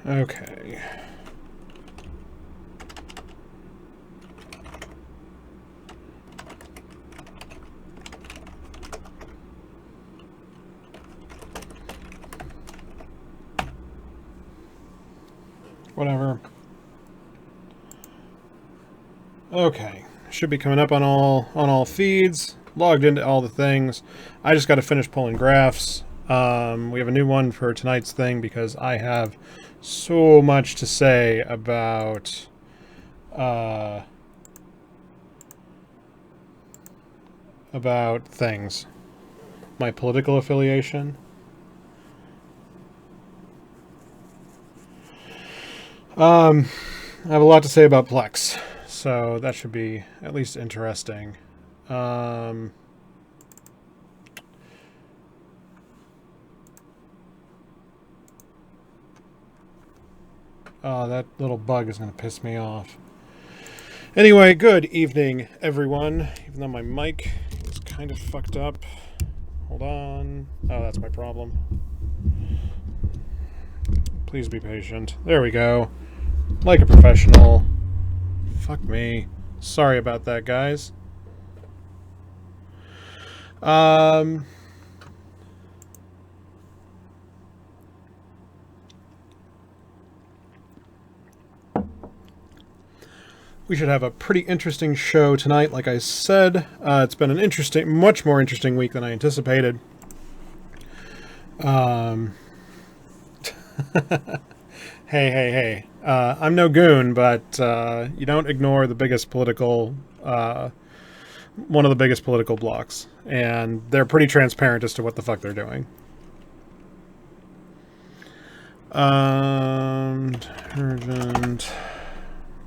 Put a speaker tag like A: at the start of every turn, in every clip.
A: Okay. Whatever. Okay. Should be coming up on all feeds. Logged into all the things. I just got to finish pulling graphs. We have a new one for tonight's thing because I have so much to say about things. My political affiliation. I have a lot to say about Plex, so that should be at least interesting. Oh, that little bug is going to piss me off. Anyway, good evening, everyone. Even though my mic is kind of fucked up. Hold on. Oh, that's my problem. Please be patient. There we go. Like a professional. Fuck me. Sorry about that, guys. We should have a pretty interesting show tonight, like I said. It's been an much more interesting week than I anticipated. Hey. I'm no goon, but you don't ignore the biggest political, one of the biggest political blocks. And they're pretty transparent as to what the fuck they're doing. Urgent.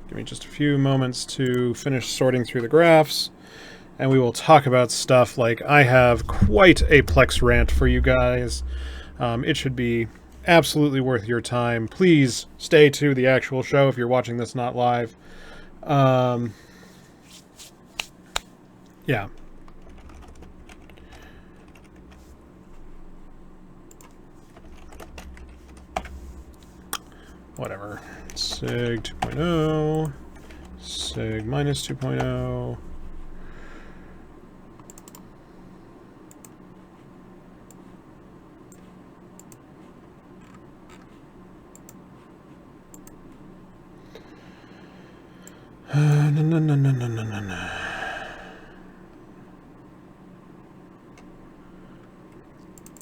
A: Give me just a few moments to finish sorting through the graphs. And we will talk about stuff like I have quite a Plex rant for you guys. It should be absolutely worth your time. Please stay to the actual show if you're watching this not live. Yeah. Whatever. Sig 2.0. Sig minus 2.0. No.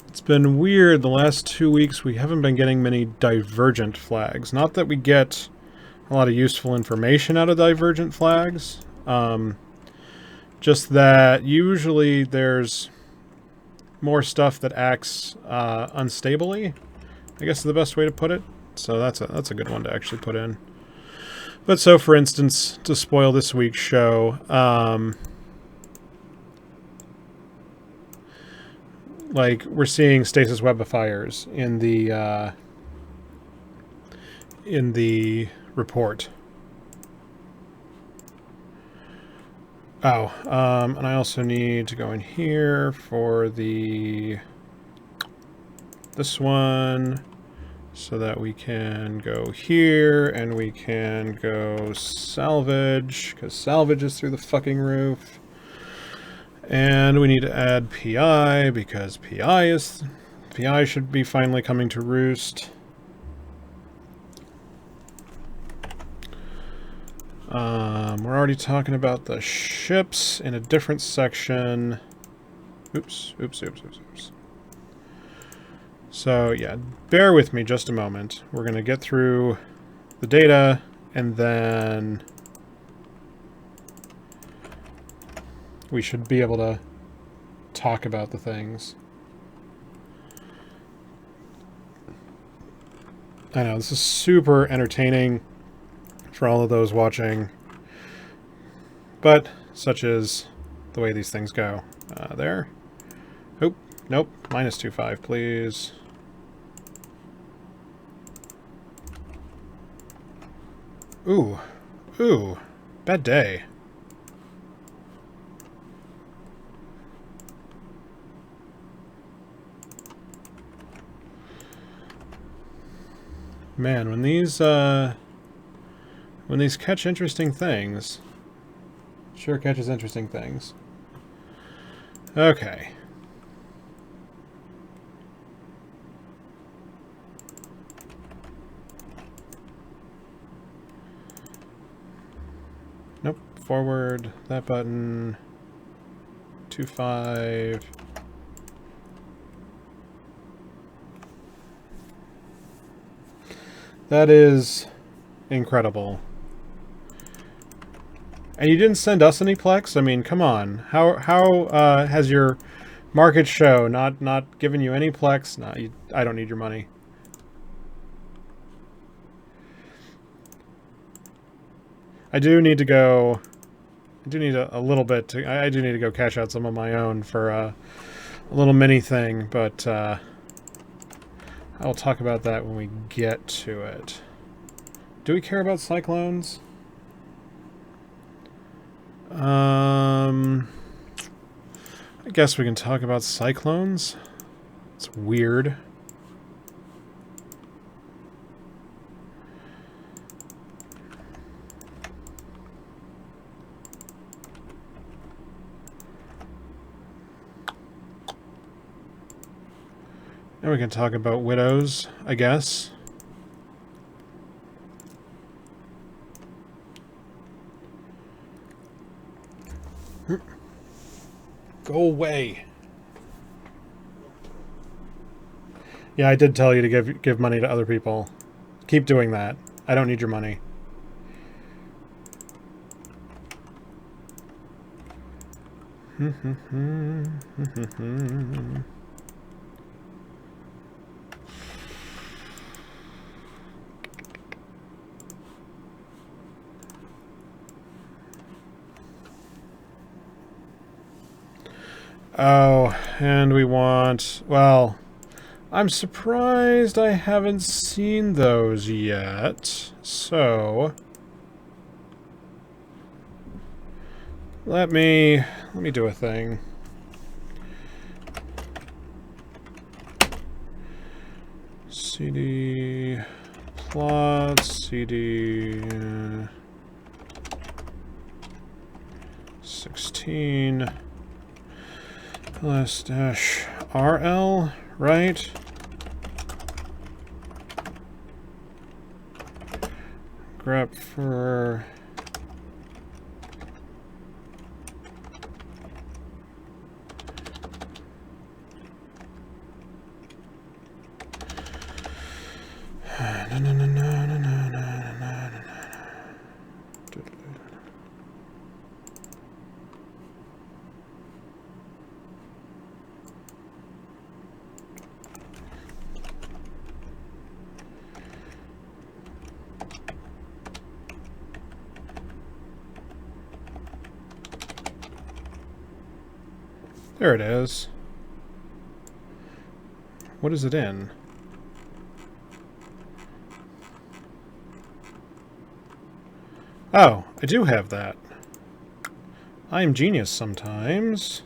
A: It's been weird the last 2 weeks. We haven't been getting many divergent flags. Not that we get a lot of useful information out of divergent flags. Just that usually there's more stuff that acts unstably, I guess is the best way to put it. So that's a good one to actually put in. But so, for instance, to spoil this week's show, like we're seeing stasis webifiers in the report. Oh, and I also need to go in here for this one, so that we can go here and we can go salvage, because salvage is through the fucking roof. And we need to add PI, because PI should be finally coming to roost. We're already talking about the ships in a different section. Oops. So yeah, bear with me just a moment. We're going to get through the data and then we should be able to talk about the things. I know, this is super entertaining for all of those watching, but such is the way these things go. There. Oop, nope, -2.5, please. Ooh, ooh, bad day. Man, when these catch interesting things, sure catches interesting things. Okay. Nope, forward, that button, 2.5. That is incredible. And you didn't send us any Plex? I mean, come on. How has your market show not given you any Plex? No, I don't need your money. I do need to go... I do need a little bit to... I do need to go cash out some of my own for a little mini thing, but I'll talk about that when we get to it. Do we care about cyclones? I guess we can talk about cyclones. It's weird. And we can talk about widows, I guess. Go away. Yeah, I did tell you to give money to other people. Keep doing that. I don't need your money. Oh, and we want... Well, I'm surprised I haven't seen those yet. So... Let me do a thing. CD... plots, CD... 16... plus dash RL, right? Grep for... There it is. What is it in? Oh, I do have that. I am genius sometimes.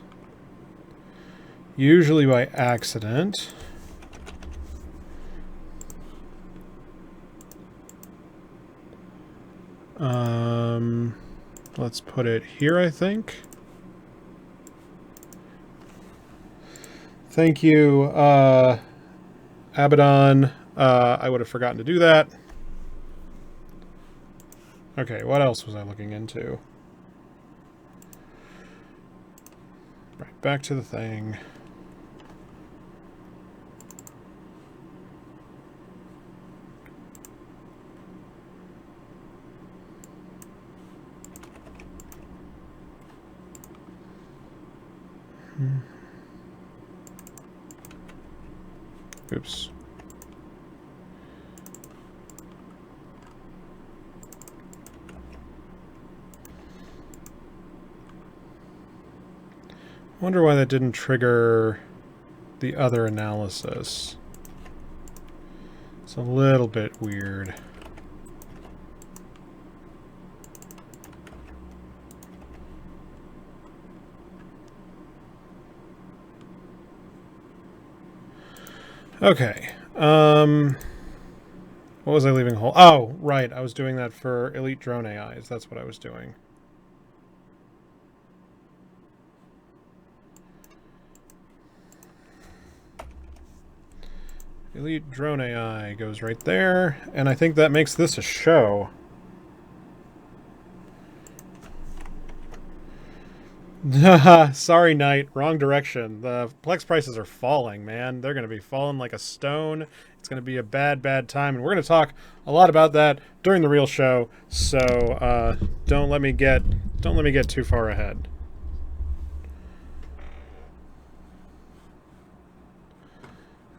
A: Usually by accident. Let's put it here, I think. Thank you, Abaddon. I would have forgotten to do that. Okay, what else was I looking into? Right, back to the thing. Oops. Wonder why that didn't trigger the other analysis. It's a little bit weird. Okay. What was I leaving whole? Oh, right. I was doing that for Elite Drone AIs. That's what I was doing. Elite Drone AI goes right there, and I think that makes this a show. Sorry, Knight. Wrong direction. The Plex prices are falling, man. They're going to be falling like a stone. It's going to be a bad, bad time, and we're going to talk a lot about that during the real show. So don't let me get too far ahead.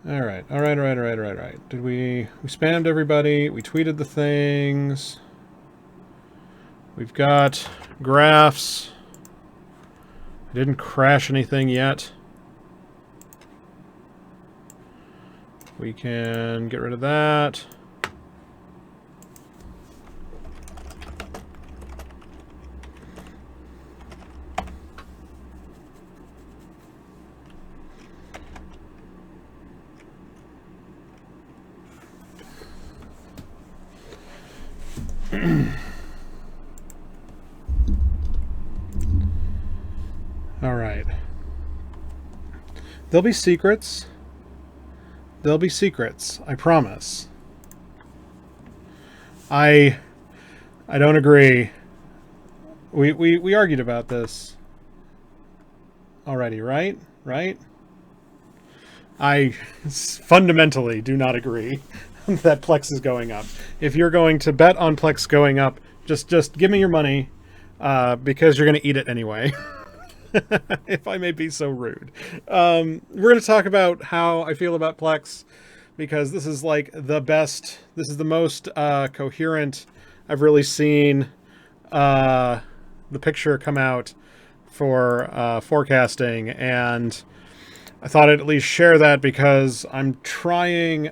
A: All right. Did we spammed everybody? We tweeted the things. We've got graphs. I didn't crash anything yet. We can get rid of that. All right. There'll be secrets. There'll be secrets. I promise. I don't agree. We argued about this already, right? Right? I fundamentally do not agree that Plex is going up. If you're going to bet on Plex going up, just give me your money, because you're going to eat it anyway. If I may be so rude. We're going to talk about how I feel about Plex, because this is like the best, this is the most coherent I've really seen the picture come out for forecasting, and I thought I'd at least share that because I'm trying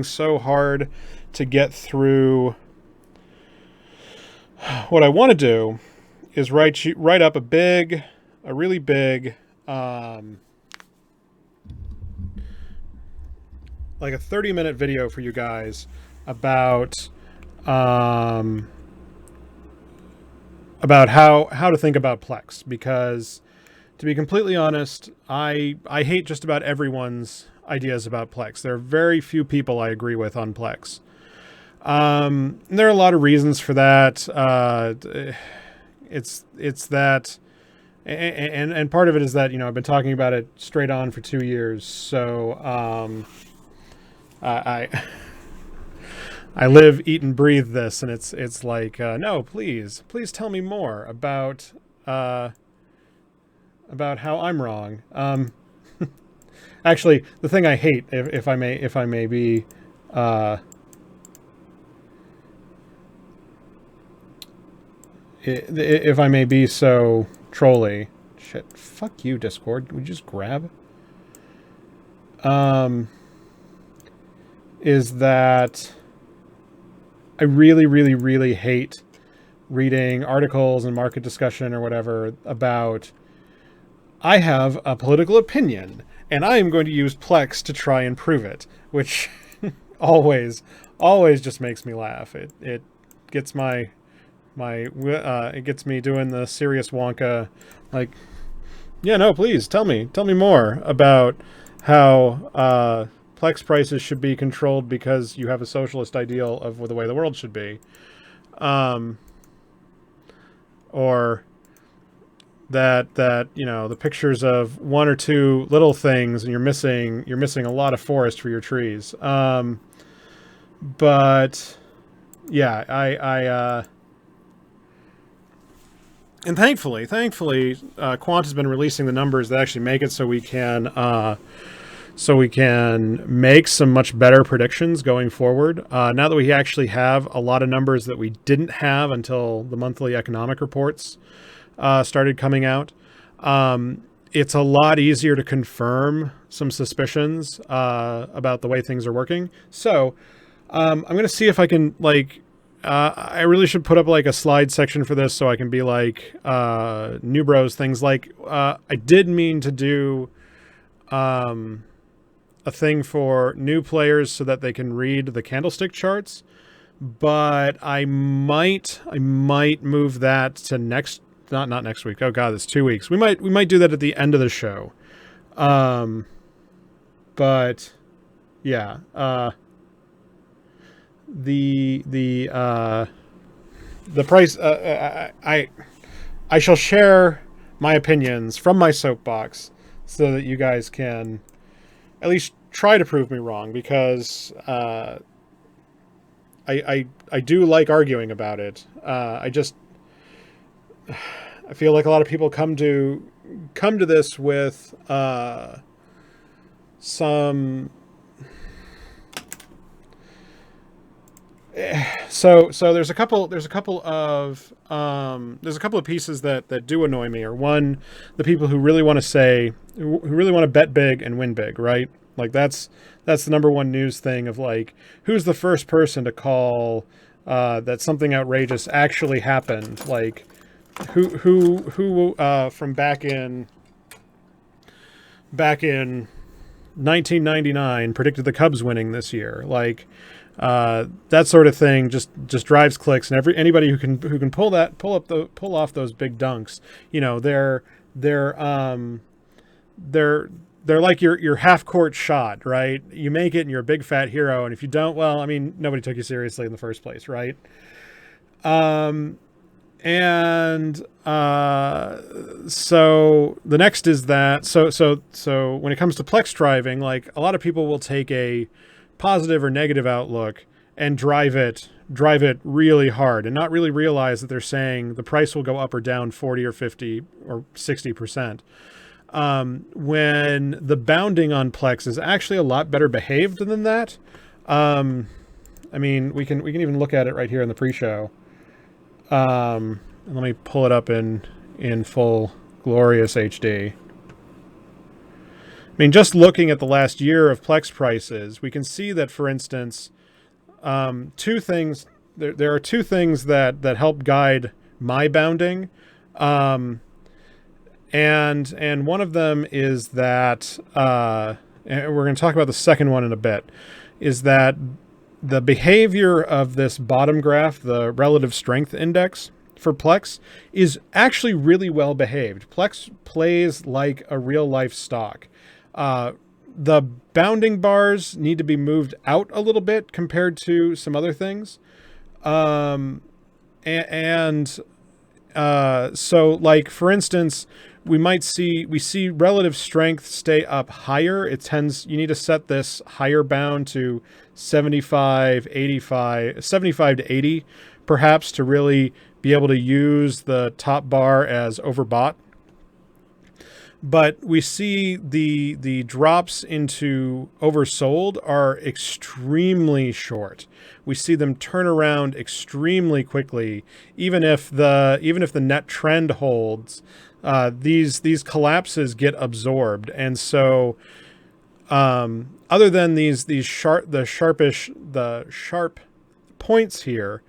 A: so hard to get through. What I want to do is write up a really big, like a 30-minute video for you guys about how to think about Plex, because to be completely honest, I hate just about everyone's ideas about Plex. There are very few people I agree with on Plex. There are a lot of reasons for that. It's that. And part of it is that, I've been talking about it straight on for 2 years. So I live, eat, and breathe this, and it's like, no, please tell me more about how I'm wrong. Actually, the thing I hate, if I may be if I may be so trolly. Shit. Fuck you, Discord. Would you just grab? Is that I really hate reading articles and market discussion or whatever about, I have a political opinion and I am going to use Plex to try and prove it, which always just makes me laugh. It gets it gets me doing the serious Wonka, like, yeah, no, please tell me more about how Plex prices should be controlled because you have a socialist ideal of the way the world should be, or that the pictures of one or two little things and you're missing a lot of forest for your trees. But yeah, I and thankfully, Quant has been releasing the numbers that actually make it so we can make some much better predictions going forward. Now that we actually have a lot of numbers that we didn't have until the monthly economic reports started coming out, it's a lot easier to confirm some suspicions about the way things are working. So I'm going to see if I can, like, I really should put up like a slide section for this so I can be like, new bros, things like, I did mean to do a thing for new players so that they can read the candlestick charts, but I might move that to not next week. Oh God, it's 2 weeks. We might do that at the end of the show. But yeah, the price, I shall share my opinions from my soapbox so that you guys can at least try to prove me wrong, because I do like arguing about it. I feel like a lot of people come to this with some. So there's a couple of pieces that do annoy me. Or one, the people who really want to bet big and win big, right? Like that's the number one news thing of like, who's the first person to call that something outrageous actually happened? Like who from back in 1999 predicted the Cubs winning this year? Like that sort of thing just drives clicks, and anybody who can pull off those big dunks, you know, they're like your half court shot, right? You make it and you're a big fat hero, and if you don't, well, I mean, nobody took you seriously in the first place, right? So the next is that so when it comes to Plex driving, like a lot of people will take a positive or negative outlook and drive it really hard and not really realize that they're saying the price will go up or down 40 or 50 or 60%. When the bounding on Plex is actually a lot better behaved than that. I mean, we can even look at it right here in the pre-show. Let me pull it up in full glorious HD. I mean, just looking at the last year of Plex prices, we can see that, for instance, two things. There are two things that help guide my bounding, and one of them is that, and we're going to talk about the second one in a bit, is that the behavior of this bottom graph, the relative strength index for Plex, is actually really well behaved. Plex plays like a real life stock. The bounding bars need to be moved out a little bit compared to some other things. So like, for instance, we see relative strength stay up higher. You need to set this higher bound to 75 to 80, perhaps, to really be able to use the top bar as overbought. But we see the drops into oversold are extremely short. We see them turn around extremely quickly. Even if the net trend holds, these collapses get absorbed. And so, other than the sharp points here,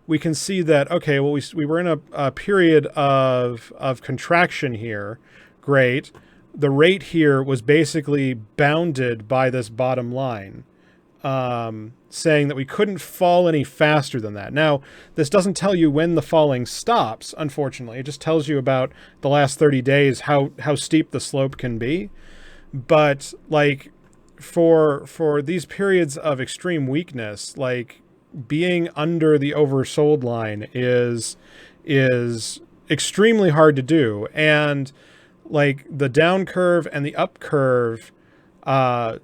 A: we can see that, okay, well, we were in a period of contraction here. Great. The rate here was basically bounded by this bottom line, saying that we couldn't fall any faster than that. Now, this doesn't tell you when the falling stops, unfortunately. It just tells you about the last 30 days, how steep the slope can be. But like for these periods of extreme weakness, like being under the oversold line is extremely hard to do. And like the down curve and the up curve are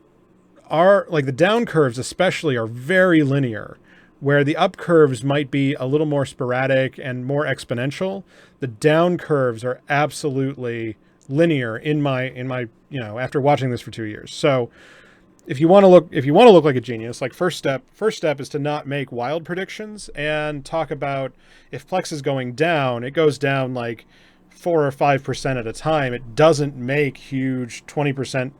A: like, the down curves especially are very linear, where the up curves might be a little more sporadic and more exponential. The down curves are absolutely linear in my, you know, after watching this for 2 years. So if you want to look like a genius, like first step is to not make wild predictions and talk about, if Plex is going down, it goes down like 4 or 5% at a time. It doesn't make huge 20%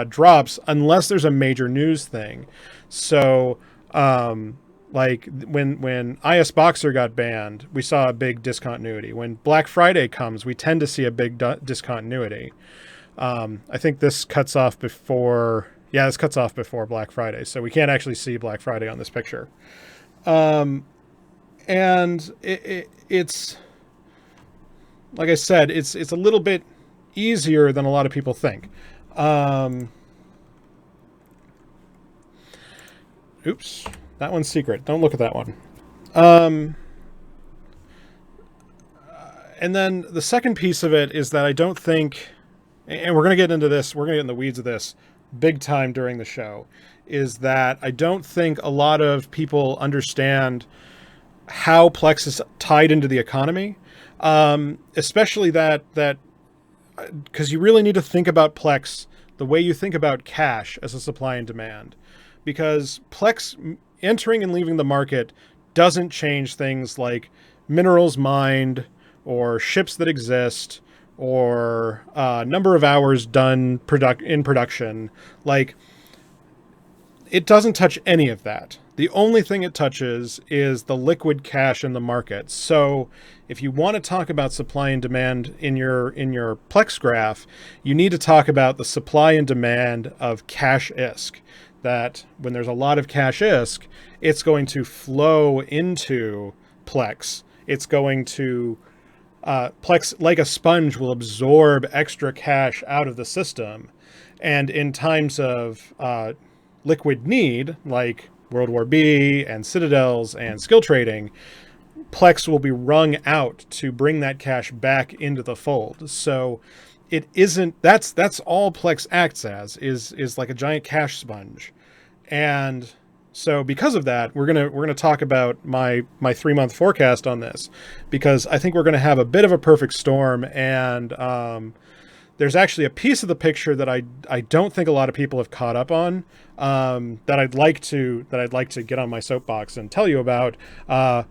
A: drops unless there's a major news thing. So like when IS Boxer got banned, we saw a big discontinuity. When Black Friday comes, we tend to see a big discontinuity. I think this cuts off before, yeah, this cuts off before Black Friday, so we can't actually see Black Friday on this picture. And it's, like I said, it's a little bit easier than a lot of people think. Oops, that one's secret. Don't look at that one. And then the second piece of it is that I don't think, and we're going to get into this, we're going to get in the weeds of this big time during the show, is that I don't think a lot of people understand how Plex is tied into the economy, especially that because you really need to think about Plex the way you think about cash as a supply and demand, because Plex entering and leaving the market doesn't change things like minerals mined or ships that exist or number of hours done in production. Like, it doesn't touch any of that. The only thing it touches is the liquid cash in the market. So if you want to talk about supply and demand in your Plex graph, you need to talk about the supply and demand of cash ISK. That when there's a lot of cash ISK, it's going to flow into Plex. It's going to Plex, like a sponge, will absorb extra cash out of the system. And in times of liquid need, like World War B and Citadels and skill trading, Plex will be wrung out to bring that cash back into the fold. So it isn't, that's all Plex acts as, is like a giant cash sponge. And so because of that, we're gonna talk about my 3-month forecast on this, because I think we're gonna have a bit of a perfect storm. And there's actually a piece of the picture that I don't think a lot of people have caught up on, that I'd like to get on my soapbox and tell you about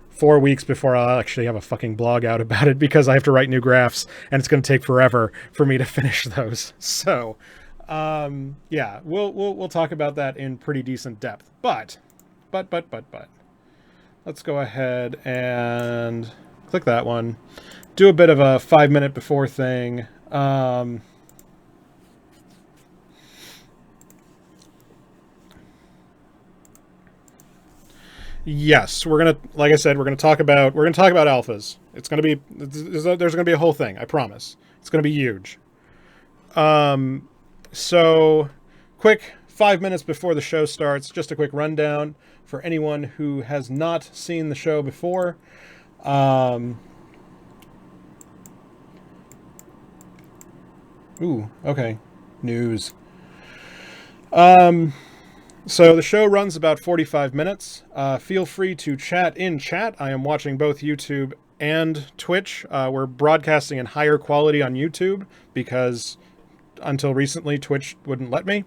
A: 4 weeks before I'll actually have a fucking blog out about it, because I have to write new graphs and it's going to take forever for me to finish those. So yeah, we'll talk about that in pretty decent depth. But let's go ahead and click that one. Do a bit of a 5-minute before thing. Yes, we're gonna, like I said, we're gonna talk about alphas. It's gonna be, there's gonna be a whole thing. I promise. It's gonna be huge. So quick 5 minutes before the show starts, just a quick rundown for anyone who has not seen the show before. Ooh, okay. News. So the show runs about 45 minutes. Feel free to chat in chat. I am watching both YouTube and Twitch. We're broadcasting in higher quality on YouTube because until recently Twitch wouldn't let me.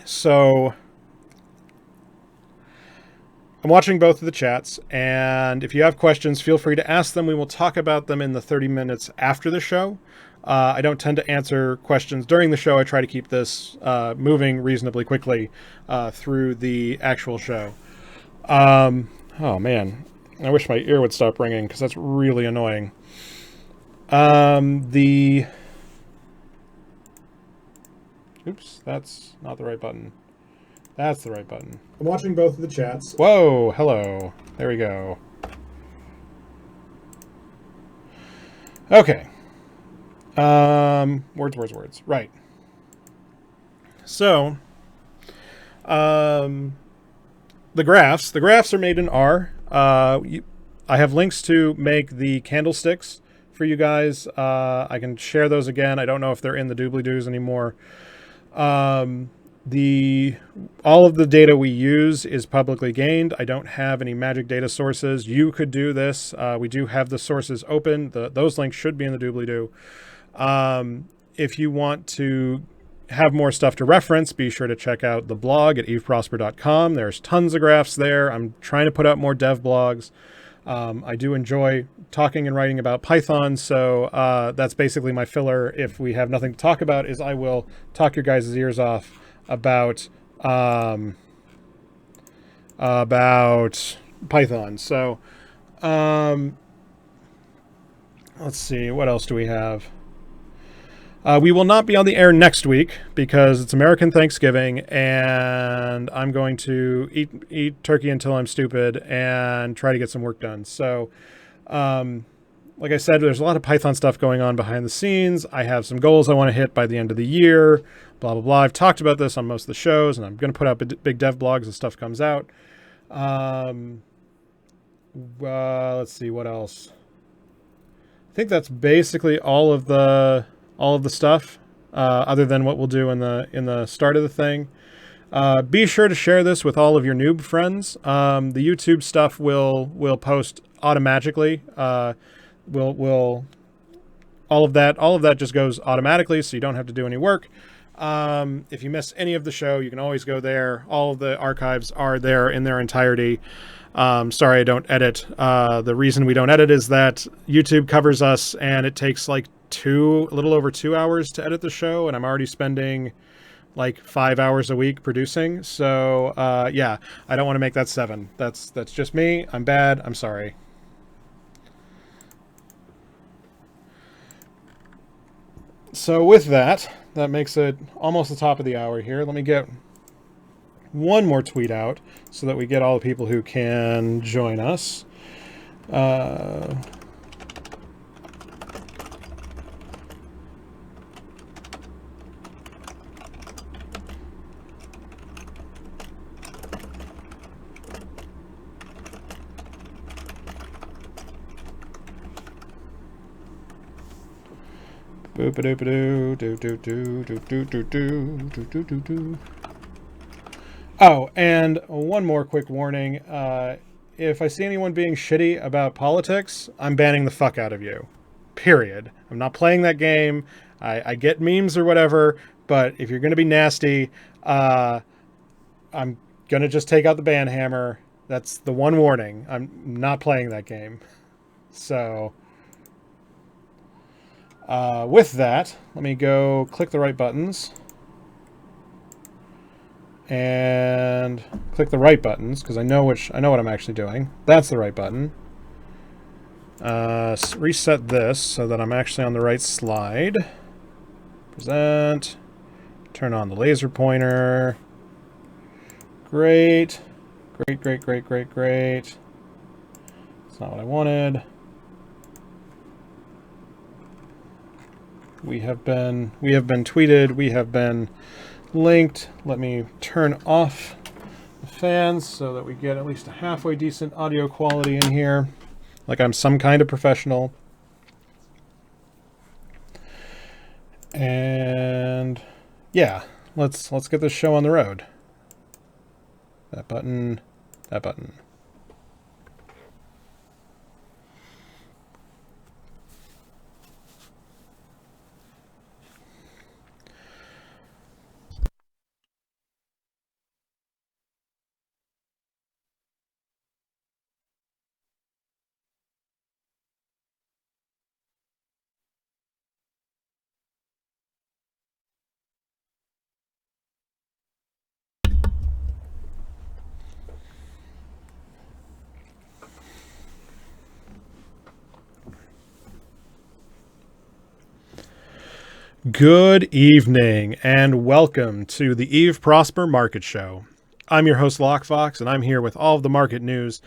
A: So I'm watching both of the chats, and if you have questions, feel free to ask them. We will talk about them in the 30 minutes after the show. I don't tend to answer questions during the show. I try to keep this moving reasonably quickly through the actual show. Oh man, I wish my ear would stop ringing because that's really annoying. Oops, that's not the right button. That's the right button. I'm watching both of the chats. Whoa, hello. There we go. Okay. Words. Right. So, the graphs are made in R. I have links to make the candlesticks for you guys. I can share those again. I don't know if they're in the doobly-doos anymore. All of the data we use is publicly gained. I don't have any magic data sources. You could do this. We do have the sources open. Those links should be in the doobly-doo. If you want to have more stuff to reference, be sure to check out the blog at eveprosper.com. There's tons of graphs there. I'm trying to put out more dev blogs. I do enjoy talking and writing about Python, so that's basically my filler. If we have nothing to talk about, is I will talk your guys' ears off about Python. So let's see, what else do we have? We will not be on the air next week because it's American Thanksgiving, and I'm going to eat turkey until I'm stupid and try to get some work done. So, like I said, there's a lot of Python stuff going on behind the scenes. I have some goals I want to hit by the end of the year, blah, blah, blah. I've talked about this on most of the shows, and I'm going to put out big dev blogs as stuff comes out. Let's see, what else? I think that's basically all of the stuff, other than what we'll do in the start of the thing. Be sure to share this with all of your noob friends. The YouTube stuff will post automatically. Will all of that just goes automatically, so you don't have to do any work. If you miss any of the show, you can always go there. All of the archives are there in their entirety. Sorry, I don't edit. The reason we don't edit is that YouTube covers us, and it takes like a little over 2 hours to edit the show, and I'm already spending like 5 hours a week producing. So yeah, I don't want to make that 7. That's just me. I'm bad. I'm sorry. So with that makes it almost the top of the hour here. Let me get one more tweet out so that we get all the people who can join us. Oh, and one more quick warning. If I see anyone being shitty about politics, I'm banning the fuck out of you. Period. I'm not playing that game. I get memes or whatever, but if you're going to be nasty, I'm going to just take out the ban hammer. That's the one warning. I'm not playing that game. So with that, let me go click the right buttons. And click the right buttons, because I know what I'm actually doing. That's the right button. Reset this so that I'm actually on the right slide. Present. Turn on the laser pointer. Great. Great. It's not what I wanted. We have been tweeted. We have been linked. Let me turn off the fans so that we get at least a halfway decent audio quality in here, like I'm some kind of professional. And yeah, let's get this show on the road. That button. Good evening, and welcome to the Eve Prosper Market Show. I'm your host, Lockefox, and I'm here with all of the market news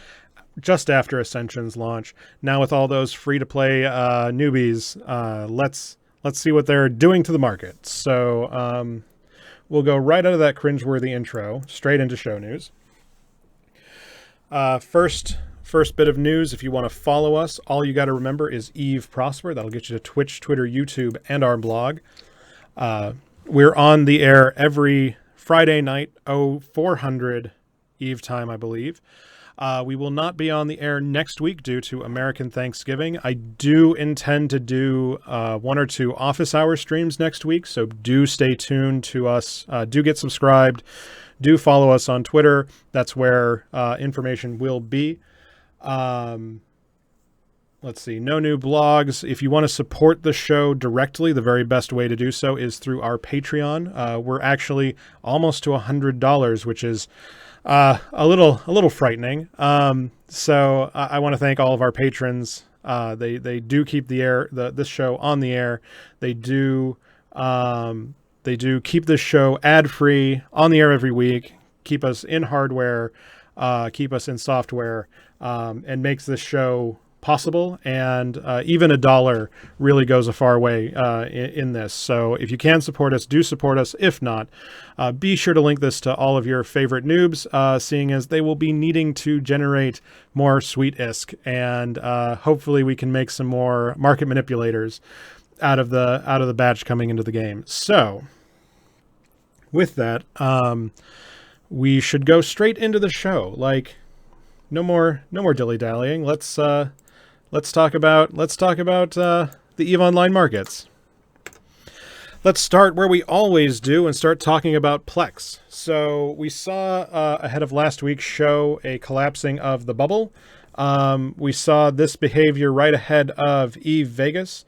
A: just after Ascension's launch. Now with all those free-to-play newbies, let's see what they're doing to the market. So we'll go right out of that cringeworthy intro, straight into show news. First bit of news, if you want to follow us, all you got to remember is Eve Prosper. That'll get you to Twitch, Twitter, YouTube, and our blog. We're on the air every Friday night, 0400 Eve time, I believe. We will not be on the air next week due to American Thanksgiving. I do intend to do 1 or 2 office hour streams next week, so do stay tuned to us. Do get subscribed. Do follow us on Twitter. That's where information will be. let's see, no new blogs. If you want to support the show directly, the very best way to do so is through our Patreon. We're actually almost to $100, which is a little frightening. So I want to thank all of our patrons. They do keep this show on the air. They do keep this show ad-free on the air every week, keep us in hardware, keep us in software, and makes this show possible. And even $1 really goes a far way in this. So if you can support us, do support us. If not, be sure to link this to all of your favorite noobs, seeing as they will be needing to generate more sweet ISK. And hopefully we can make some more market manipulators out of the batch coming into the game. So with that, we should go straight into the show. Like, no more dilly-dallying. Let's talk about the EVE Online markets. Let's start where we always do and start talking about Plex. So we saw ahead of last week's show a collapsing of the bubble. We saw this behavior right ahead of EVE Vegas.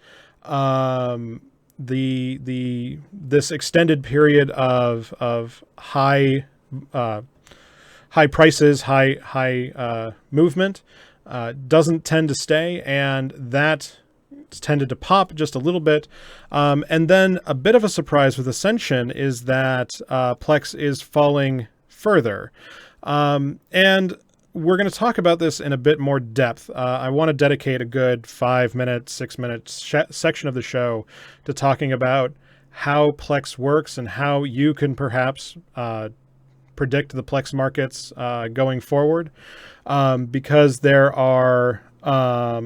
A: This extended period of high prices, high movement doesn't tend to stay, and that tended to pop just a little bit. And then a bit of a surprise with Ascension is that Plex is falling further. And we're going to talk about this in a bit more depth. I want to dedicate a good 5-minute, 6-minute section of the show to talking about how Plex works and how you can perhaps predict the Plex markets going forward, because there are a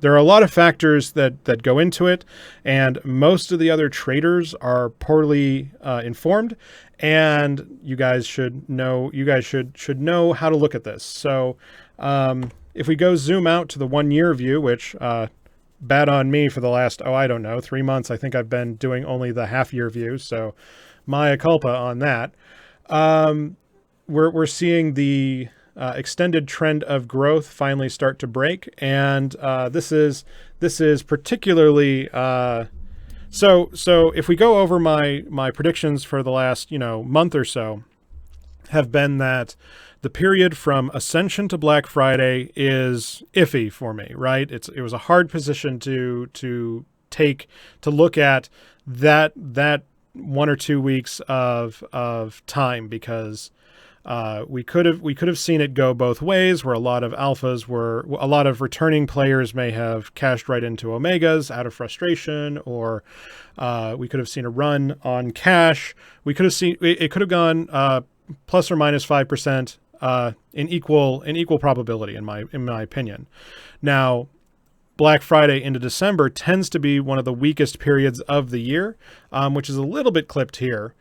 A: lot of factors that go into it, and most of the other traders are poorly informed. And you guys should know know how to look at this. So if we go zoom out to the 1 year view, which bad on me for the last 3 months. I think I've been doing only the half year view, so mea culpa on that. We're seeing the extended trend of growth finally start to break, and this is particularly. So if we go over my predictions for the last month or so, have been that the period from Ascension to Black Friday is iffy for me, right? It was a hard position to take to look at that 1 or 2 weeks of time, because we could have seen it go both ways, where a lot of returning players may have cashed right into Omegas out of frustration, or we could have seen a run on cash. We could have seen it could have gone plus or minus 5% in equal probability, in my opinion. Now, Black Friday into December tends to be one of the weakest periods of the year, which is a little bit clipped here.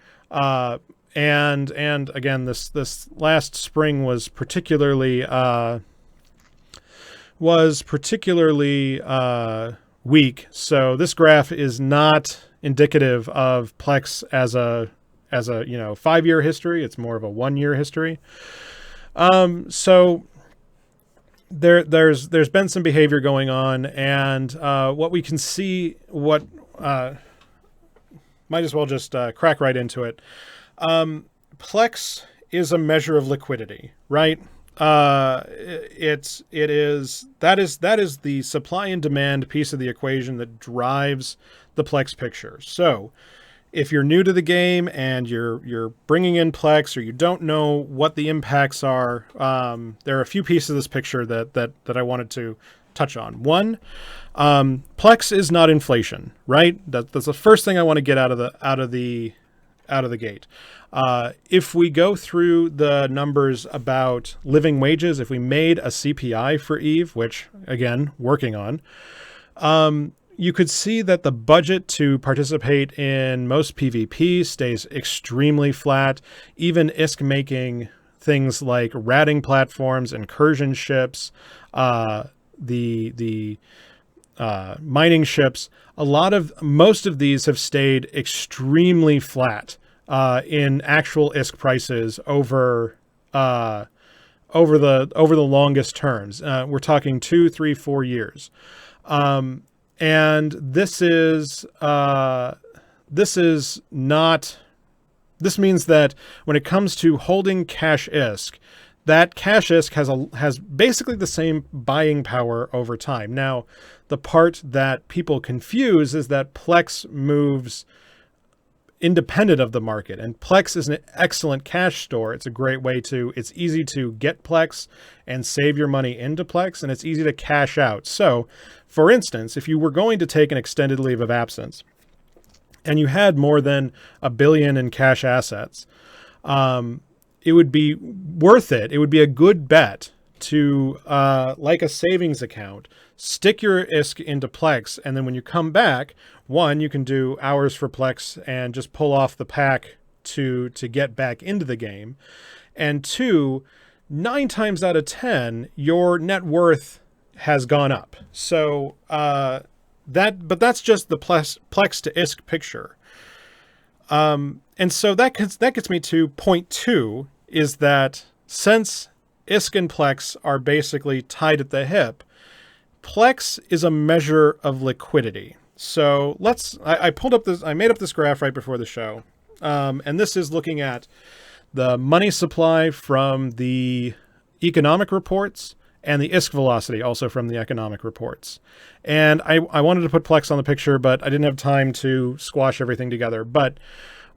A: And again, this last spring was particularly weak. So this graph is not indicative of Plex as a 5-year history. It's more of a 1-year history. So there's been some behavior going on, and what we can see, might as well just crack right into it. Plex is a measure of liquidity, right? That is the supply and demand piece of the equation that drives the Plex picture. So if you're new to the game and you're bringing in Plex, or you don't know what the impacts are, there are a few pieces of this picture that I wanted to touch on. One, Plex is not inflation, right? That's the first thing I want to get out of the gate. If we go through the numbers about living wages, if we made a CPI for EVE, which again, working on, you could see that the budget to participate in most PvP stays extremely flat. Even ISK making things like ratting platforms, incursion ships, the mining ships, most of these have stayed extremely flat in actual ISK prices over over the longest terms. We're talking 2, 3, 4 years. And this means that when it comes to holding cash ISK, that cash ISK has basically the same buying power over time. Now, the part that people confuse is that Plex moves independent of the market, and Plex is an excellent cash store. It's a great way it's easy to get Plex and save your money into Plex, and it's easy to cash out. So, for instance, if you were going to take an extended leave of absence and you had more than $1 billion in cash assets, it would be worth it. It would be a good bet to, like a savings account, stick your ISK into Plex, and then when you come back, one, you can do hours for Plex and just pull off the pack to get back into the game. And two, 9 times out of 10, your net worth has gone up. So but that's just the Plex to ISK picture. And so that gets me to point 2, is that since ISK and Plex are basically tied at the hip, Plex is a measure of liquidity. So I made up this graph right before the show. And this is looking at the money supply from the economic reports and the ISK velocity also from the economic reports. And I wanted to put Plex on the picture, but I didn't have time to squash everything together. But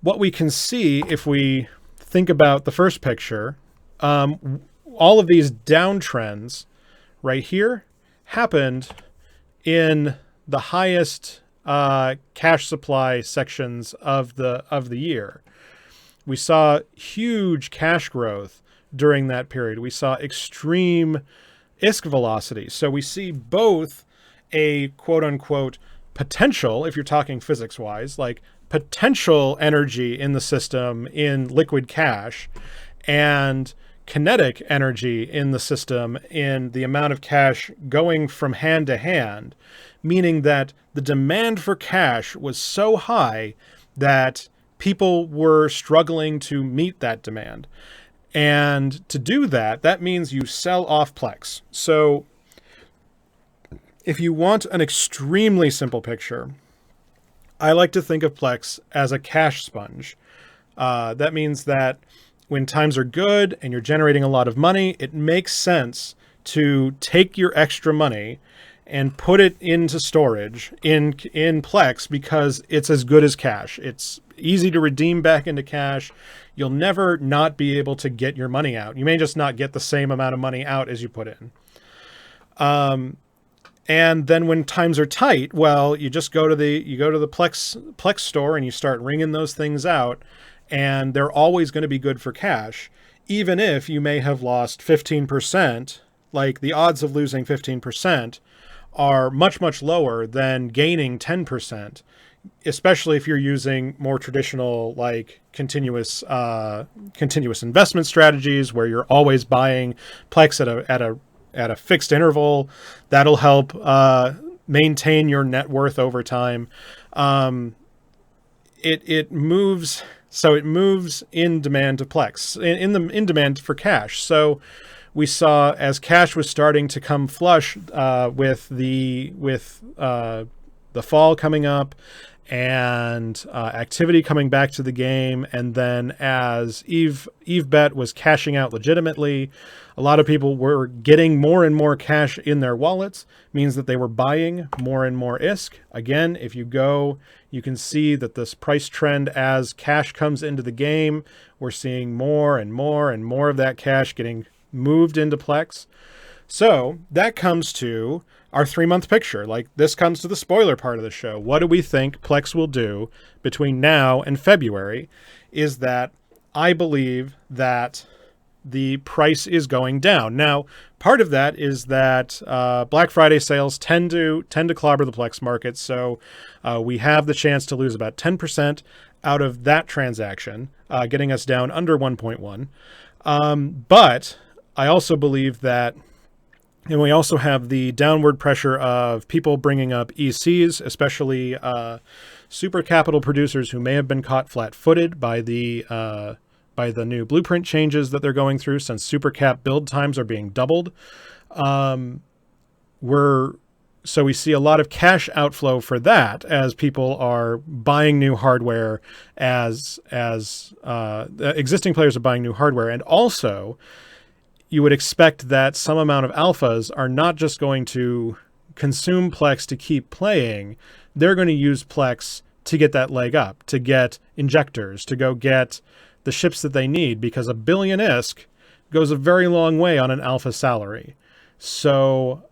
A: what we can see if we think about the first picture, all of these downtrends right here happened in the highest cash supply sections of the year. We saw huge cash growth during that period. We saw extreme ISK velocity. So we see both a quote unquote potential, if you're talking physics wise, like potential energy in the system in liquid cash, and kinetic energy in the system in the amount of cash going from hand to hand, meaning that the demand for cash was so high that people were struggling to meet that demand. And to do that, that means you sell off Plex. So if you want an extremely simple picture, I like to think of Plex as a cash sponge. That means that when times are good and you're generating a lot of money, it makes sense to take your extra money and put it into storage in Plex, because it's as good as cash. It's easy to redeem back into cash. You'll never not be able to get your money out. You may just not get the same amount of money out as you put in. And then when times are tight, well, you just go to the Plex store and you start wringing those things out, and they're always going to be good for cash, even if you may have lost 15%. Like, the odds of losing 15% are much, much lower than gaining 10%, especially if you're using more traditional, like continuous investment strategies where you're always buying Plex at a fixed interval. That'll help maintain your net worth over time. It moves in demand to Plex, in demand for cash. So we saw, as cash was starting to come flush with the fall coming up and activity coming back to the game, and then as EveBet was cashing out legitimately, a lot of people were getting more and more cash in their wallets, means that they were buying more and more ISK. Again, if you go, you can see that this price trend, as cash comes into the game, we're seeing more and more and more of that cash getting moved into Plex. So that comes to our 3-month picture. Like, this comes to the spoiler part of the show. What do we think Plex will do between now and February? Is that I believe that the price is going down. Now, part of that is that Black Friday sales tend to clobber the Plex market. So we have the chance to lose about 10% out of that transaction, getting us down under 1.1. But I also believe that, and we also have the downward pressure of people bringing up ECs, especially super capital producers who may have been caught flat-footed by the the new blueprint changes that they're going through, since supercap build times are being doubled. So we see a lot of cash outflow for that as people are buying new hardware, as existing players are buying new hardware. And also, you would expect that some amount of alphas are not just going to consume Plex to keep playing. They're going to use Plex to get that leg up, to get injectors, to go get the ships that they need, because a billion ISK goes a very long way on an alpha salary. So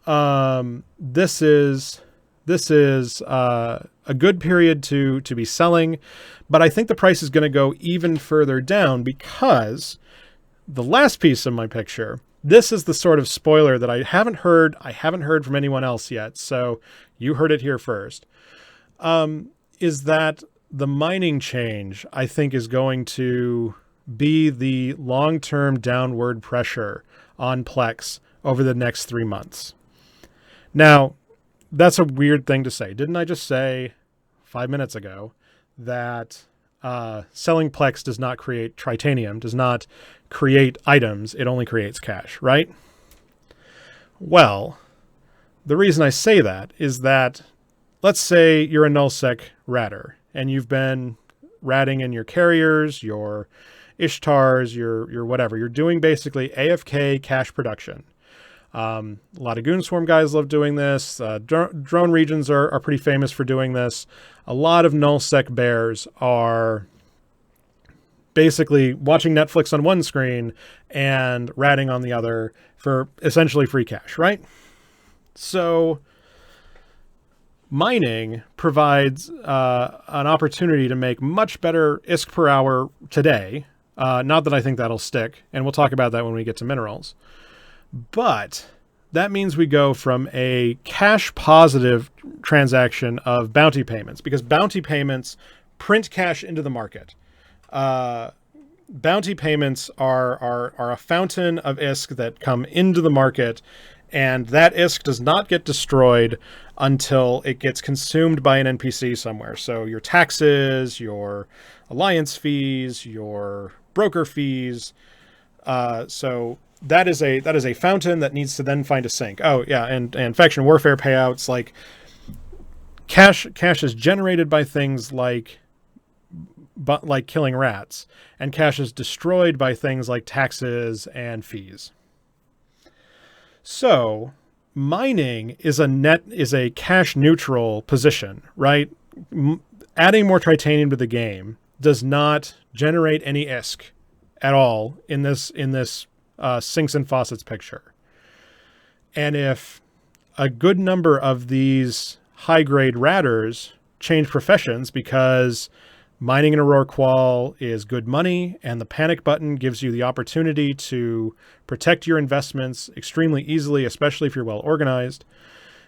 A: this is a good period to be selling, but I think the price is going to go even further down, because the last piece of my picture, this is the sort of spoiler that I haven't heard from anyone else yet, so you heard it here first, is that the mining change, I think, is going to be the long-term downward pressure on Plex over the next 3 months. Now, that's a weird thing to say. Didn't I just say 5 minutes ago that selling Plex does not create tritanium, does not create items, it only creates cash, right? Well, the reason I say that is that, let's say you're a nullsec ratter, and you've been ratting in your carriers, your Ishtars, your whatever. You're doing basically AFK cash production. A lot of Goonswarm guys love doing this. Drone regions are pretty famous for doing this. A lot of nullsec bears are basically watching Netflix on one screen and ratting on the other for essentially free cash, right? So mining provides an opportunity to make much better ISK per hour today. Not that I think that'll stick, and we'll talk about that when we get to minerals. But that means we go from a cash positive transaction of bounty payments, because bounty payments print cash into the market. Bounty payments are a fountain of ISK that come into the market, and that ISK does not get destroyed until it gets consumed by an NPC somewhere. So your taxes, your alliance fees, your broker fees. So that is a fountain that needs to then find a sink. Oh yeah, and faction warfare payouts, like cash is generated by things like killing rats, and cash is destroyed by things like taxes and fees. So mining is a cash neutral position, right? Adding more titanium to the game does not generate any ISK at all in this sinks and faucets picture. And if a good number of these high grade ratters change professions because mining in Aurora Qual is good money, and the panic button gives you the opportunity to protect your investments extremely easily, especially if you're well organized,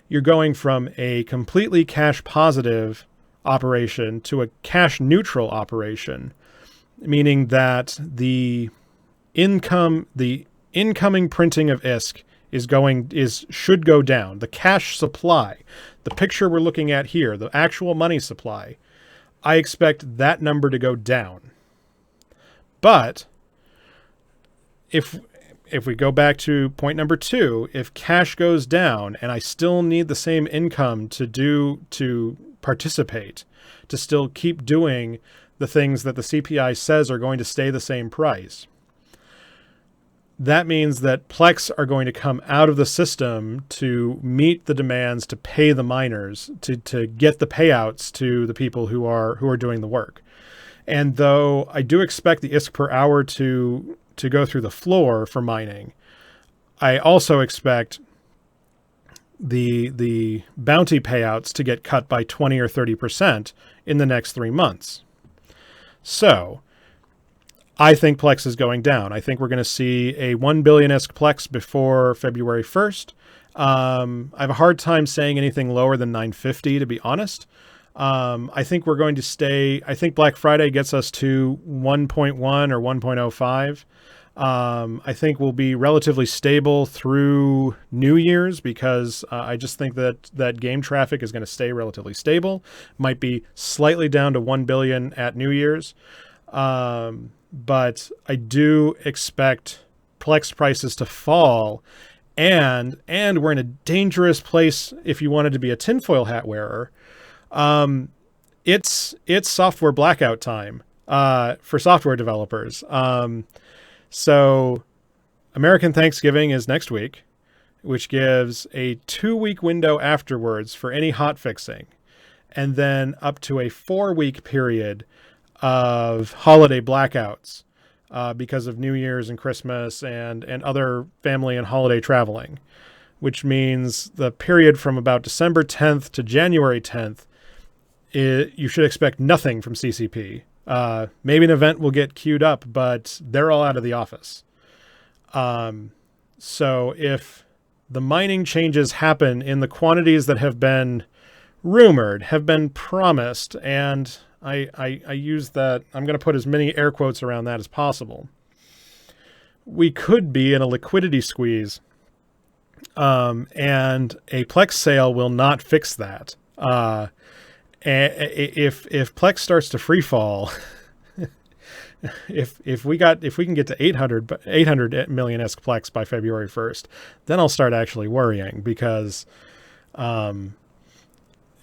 A: you're going from a completely cash positive operation to a cash neutral operation, meaning that the incoming printing of ISK should go down. The cash supply, the picture we're looking at here, the actual money supply, I expect that number to go down. But if we go back to point number 2, if cash goes down and I still need the same income to participate, to still keep doing the things that the CPI says are going to stay the same price, that means that Plex are going to come out of the system to meet the demands, to pay the miners, to get the payouts to the people who are doing the work. And though I do expect the ISK per hour to go through the floor for mining, I also expect the bounty payouts to get cut by 20 or 30% in the next 3 months. So I think Plex is going down. I think we're going to see a 1 billion ISK Plex before February 1st. I have a hard time saying anything lower than 950, to be honest. I think we're going to stay. I think Black Friday gets us to 1.1 or 1.05. I think we'll be relatively stable through New Year's, because I just think that game traffic is going to stay relatively stable. Might be slightly down to 1 billion at New Year's. But I do expect Plex prices to fall, and we're in a dangerous place if you wanted to be a tinfoil hat wearer. It's software blackout time for software developers. So American Thanksgiving is next week, which gives a 2-week window afterwards for any hot fixing, and then up to a 4-week period of holiday blackouts because of New Year's and Christmas and other family and holiday traveling, which means the period from about December 10th to January 10th, you should expect nothing from CCP. Maybe an event will get queued up, but they're all out of the office. So if the mining changes happen in the quantities that have been rumored, have been promised, and I use that, I'm going to put as many air quotes around that as possible, we could be in a liquidity squeeze, and a Plex sale will not fix that. If Plex starts to free fall, if we can get to 800 million ESC Plex by February 1st, then I'll start actually worrying, because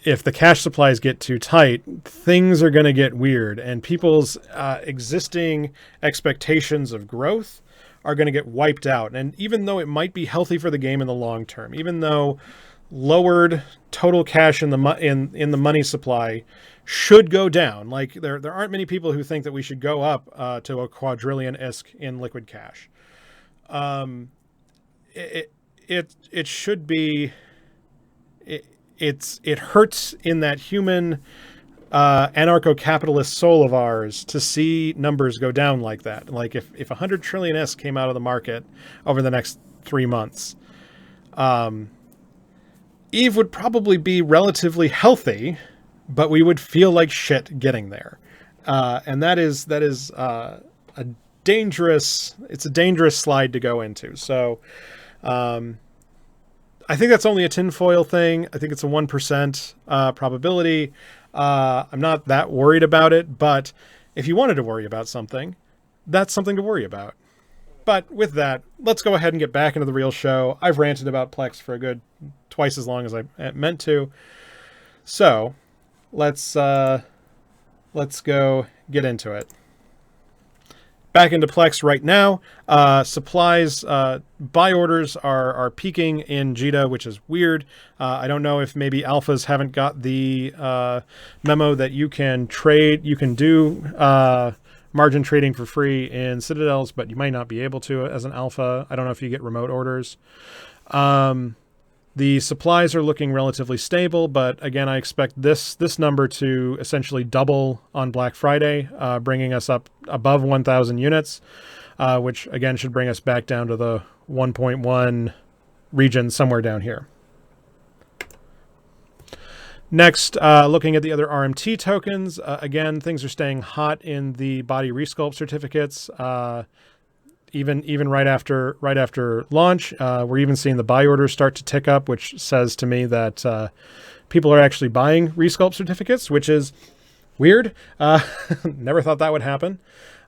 A: if the cash supplies get too tight, things are going to get weird, and people's existing expectations of growth are going to get wiped out. And even though it might be healthy for the game in the long term, even though lowered total cash in the money supply should go down, like there aren't many people who think that we should go up to a quadrillion ISK in liquid cash. It should be. It hurts in that human anarcho-capitalist soul of ours to see numbers go down like that. Like if 100 trillion ISK came out of the market over the next 3 months, Eve would probably be relatively healthy, but we would feel like shit getting there. And that is a dangerous slide to go into. So, I think that's only a tinfoil thing. I think it's a 1% probability. I'm not that worried about it, but if you wanted to worry about something, that's something to worry about. But with that, let's go ahead and get back into the real show. I've ranted about Plex for a good twice as long as I meant to. So let's go get into it. Back into Plex right now. Supplies, buy orders are peaking in JITA, which is weird. I don't know if maybe alphas haven't got the memo that you can do margin trading for free in Citadels, but you might not be able to as an alpha. I don't know if you get remote orders. The supplies are looking relatively stable, but again, I expect this number to essentially double on Black Friday, bringing us up above 1,000 units, which again should bring us back down to the 1.1 region, somewhere down here. Next, looking at the other RMT tokens, again, things are staying hot in the body resculpt certificates. Even right after launch, we're even seeing the buy orders start to tick up, which says to me that people are actually buying resculpt certificates, which is weird. Never thought that would happen.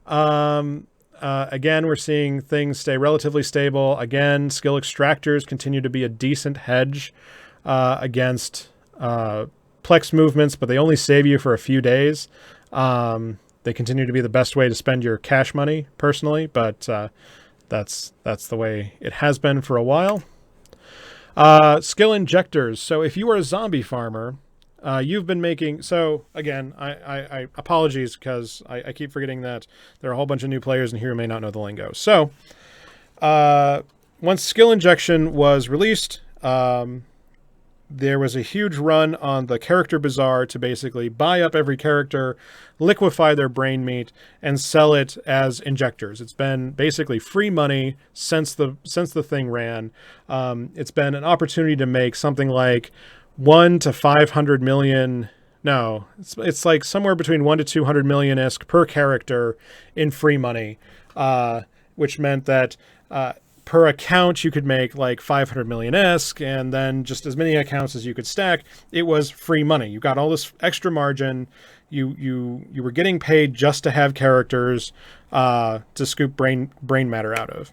A: Again, we're seeing things stay relatively stable. Again, skill extractors continue to be a decent hedge against Plex movements, but they only save you for a few days. They continue to be the best way to spend your cash money, personally, but that's the way it has been for a while. Skill injectors. So if you are a zombie farmer, you've been making... So again, I apologies, because I keep forgetting that there are a whole bunch of new players in here who may not know the lingo. So once skill injection was released, there was a huge run on the character bazaar to basically buy up every character, liquefy their brain meat, and sell it as injectors. It's been basically free money since the thing ran. It's been an opportunity to make something like 1 to 500 million. No, it's like somewhere between 1 to 200 million ISK per character in free money, which meant that per account you could make like 500 million ISK, and then just as many accounts as you could stack. It was free money. You got all this extra margin. You were getting paid just to have characters to scoop brain matter out of.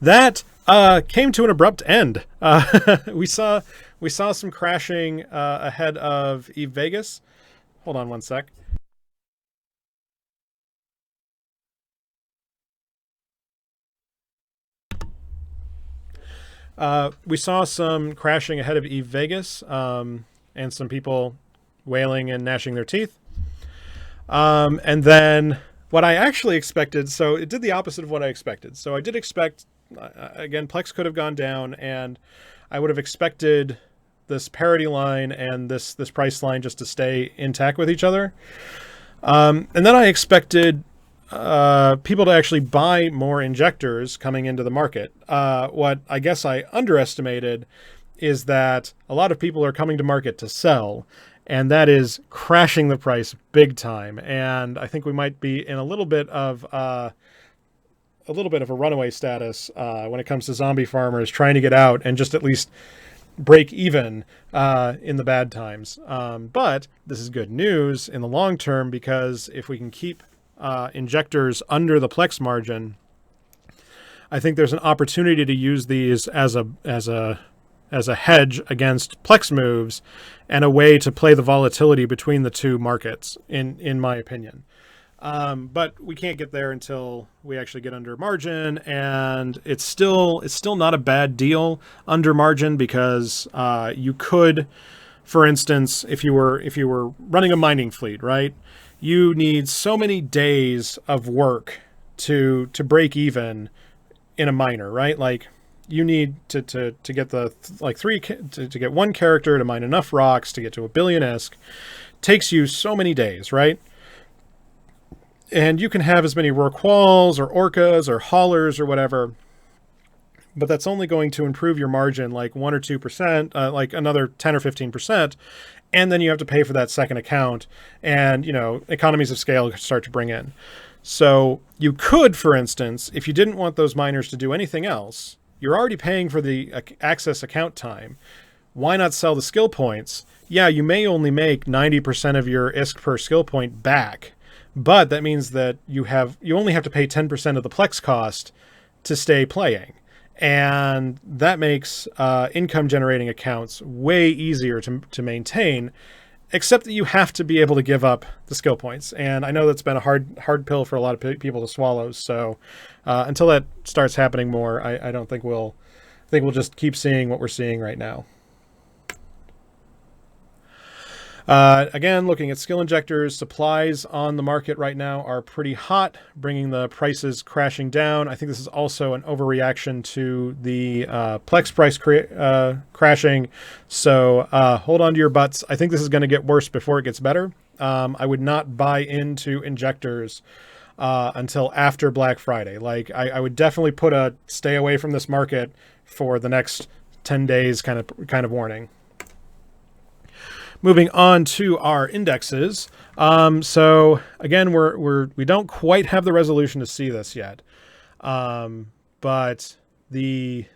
A: That came to an abrupt end. We saw some crashing ahead of Eve Vegas. Hold on one sec. We saw some crashing ahead of Eve Vegas, and some people wailing and gnashing their teeth. And then what I actually expected, so it did the opposite of what I expected. So I did expect, again, Plex could have gone down, and I would have expected this parity line and this price line just to stay intact with each other. And then I expected people to actually buy more injectors coming into the market. What I guess I underestimated is that a lot of people are coming to market to sell, and that is crashing the price big time. And I think we might be in a little bit of a runaway status when it comes to zombie farmers trying to get out and just at least break even in the bad times. But this is good news in the long term, because if we can keep injectors under the Plex margin, I think there's an opportunity to use these as a hedge against Plex moves and a way to play the volatility between the two markets, in my opinion. But we can't get there until we actually get under margin, and it's still not a bad deal under margin, because you could, for instance, if you were running a mining fleet, right? You need so many days of work to break even in a miner, right? Like, you need to get to get one character to mine enough rocks to get to 1 billion ISK. Takes you so many days, right? And you can have as many Rorquals or Orcas or Haulers or whatever, but that's only going to improve your margin like 1 or 2%, like another 10 or 15%. And then you have to pay for that second account, and, economies of scale start to bring in. So you could, for instance, if you didn't want those miners to do anything else, you're already paying for the access account time. Why not sell the skill points? Yeah, you may only make 90% of your ISK per skill point back, but that means that you only have to pay 10% of the Plex cost to stay playing. And that makes income generating accounts way easier to maintain, except that you have to be able to give up the skill points. And I know that's been a hard pill for a lot of people to swallow. So until that starts happening more, I don't think we'll just keep seeing what we're seeing right now. Again, looking at skill injectors, supplies on the market right now are pretty hot, bringing the prices crashing down. I think this is also an overreaction to the Plex price crashing. So hold on to your butts. I think this is going to get worse before it gets better. I would not buy into injectors until after Black Friday. Like, I would definitely put a stay away from this market for the next 10 days kind of warning. Moving on to our indexes. So again, we don't quite have the resolution to see this yet, but we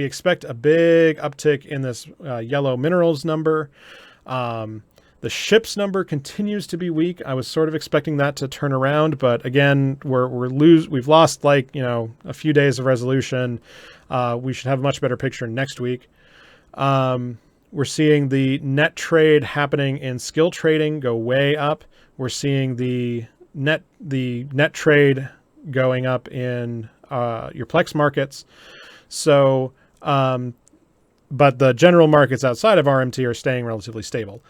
A: expect a big uptick in this yellow minerals number. The ships number continues to be weak. I was sort of expecting that to turn around, but again, we've lost a few days of resolution. We should have a much better picture next week. We're seeing the net trade happening in skill trading go way up. We're seeing the net trade going up in your Plex markets. So, but the general markets outside of RMT are staying relatively stable.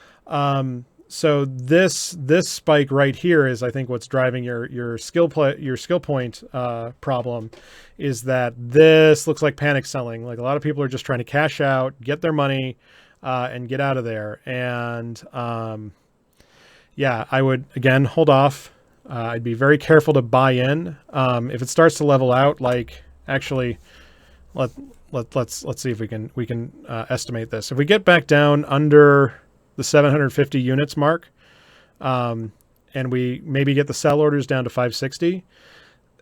A: So this spike right here is, I think, what's driving your skill point problem, is that this looks like panic selling. Like, a lot of people are just trying to cash out, get their money, and get out of there. And yeah, I would, again, hold off. I'd be very careful to buy in. If it starts to level out, like, actually, let's see if we can estimate this. If we get back down under the 750 units mark, and we maybe get the sell orders down to 560,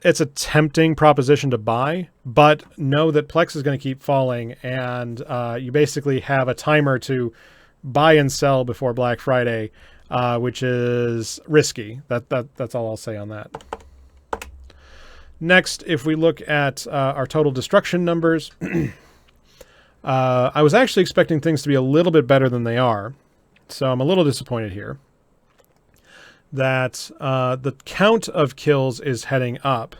A: it's a tempting proposition to buy, but know that Plex is going to keep falling, and you basically have a timer to buy and sell before Black Friday, which is risky. That's all I'll say on that. Next, if we look at our total destruction numbers, I was actually expecting things to be a little bit better than they are, so I'm a little disappointed here. That the count of kills is heading up,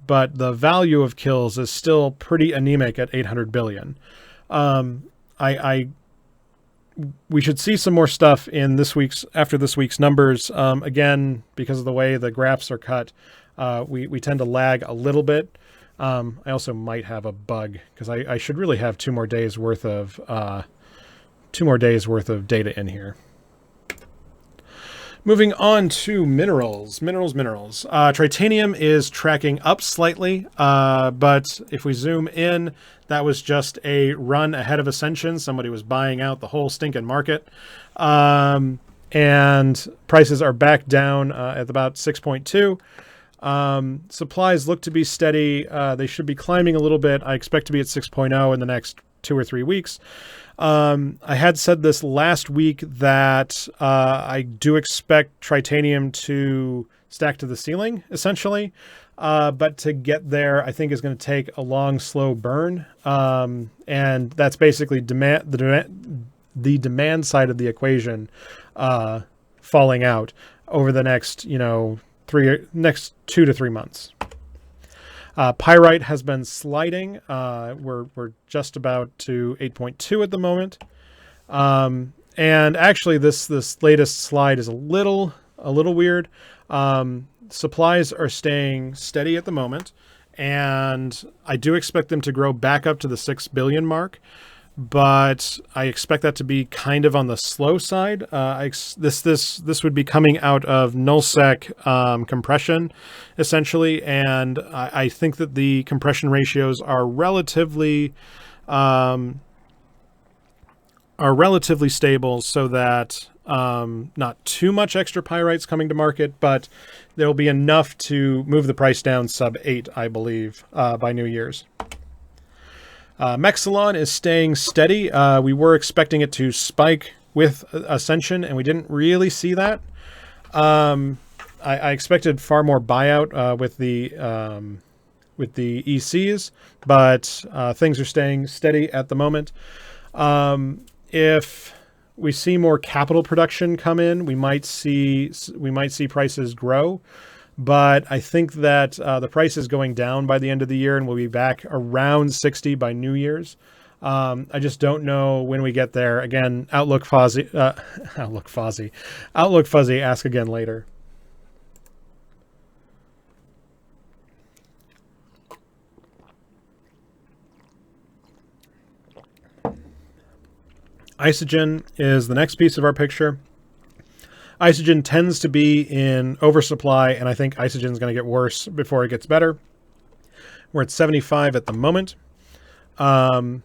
A: but the value of kills is still pretty anemic at 800 billion. We should see some more stuff in after this week's numbers. Again, because of the way the graphs are cut, we tend to lag a little bit. I also might have a bug because I should really have 2 more days worth of data in here. Moving on to minerals. Tritanium is tracking up slightly, but if we zoom in, that was just a run ahead of Ascension. Somebody was buying out the whole stinking market. And prices are back down at about 6.2. Supplies look to be steady. They should be climbing a little bit. I expect to be at 6.0 in the next 2 or 3 weeks. I had said this last week that I do expect Tritanium to stack to the ceiling, essentially. But to get there, I think is going to take a long, slow burn. And that's basically the demand side of the equation falling out over the next, next 2 to 3 months. Pyrite has been sliding. We're just about to 8.2 at the moment. And actually this latest slide is a little weird. Supplies are staying steady at the moment, and I do expect them to grow back up to the 6 billion mark, but I expect that to be kind of on the slow side. This would be coming out of nullsec compression, essentially, and I think that the compression ratios are relatively stable, so that not too much extra pyrites coming to market, but there will be enough to move the price down sub 8, I believe, by New Year's. Mexilon is staying steady. We were expecting it to spike with Ascension, and we didn't really see that. I expected far more buyout with the ECs, but things are staying steady at the moment. If we see more capital production come in, we might see prices grow. But I think that the price is going down by the end of the year, and we'll be back around 60 by New Year's. I just don't know when we get there. Again, Outlook Fuzzy, ask again later. Isogen is the next piece of our picture. Isogen tends to be in oversupply, and I think Isogen is going to get worse before it gets better. We're at 75 at the moment. I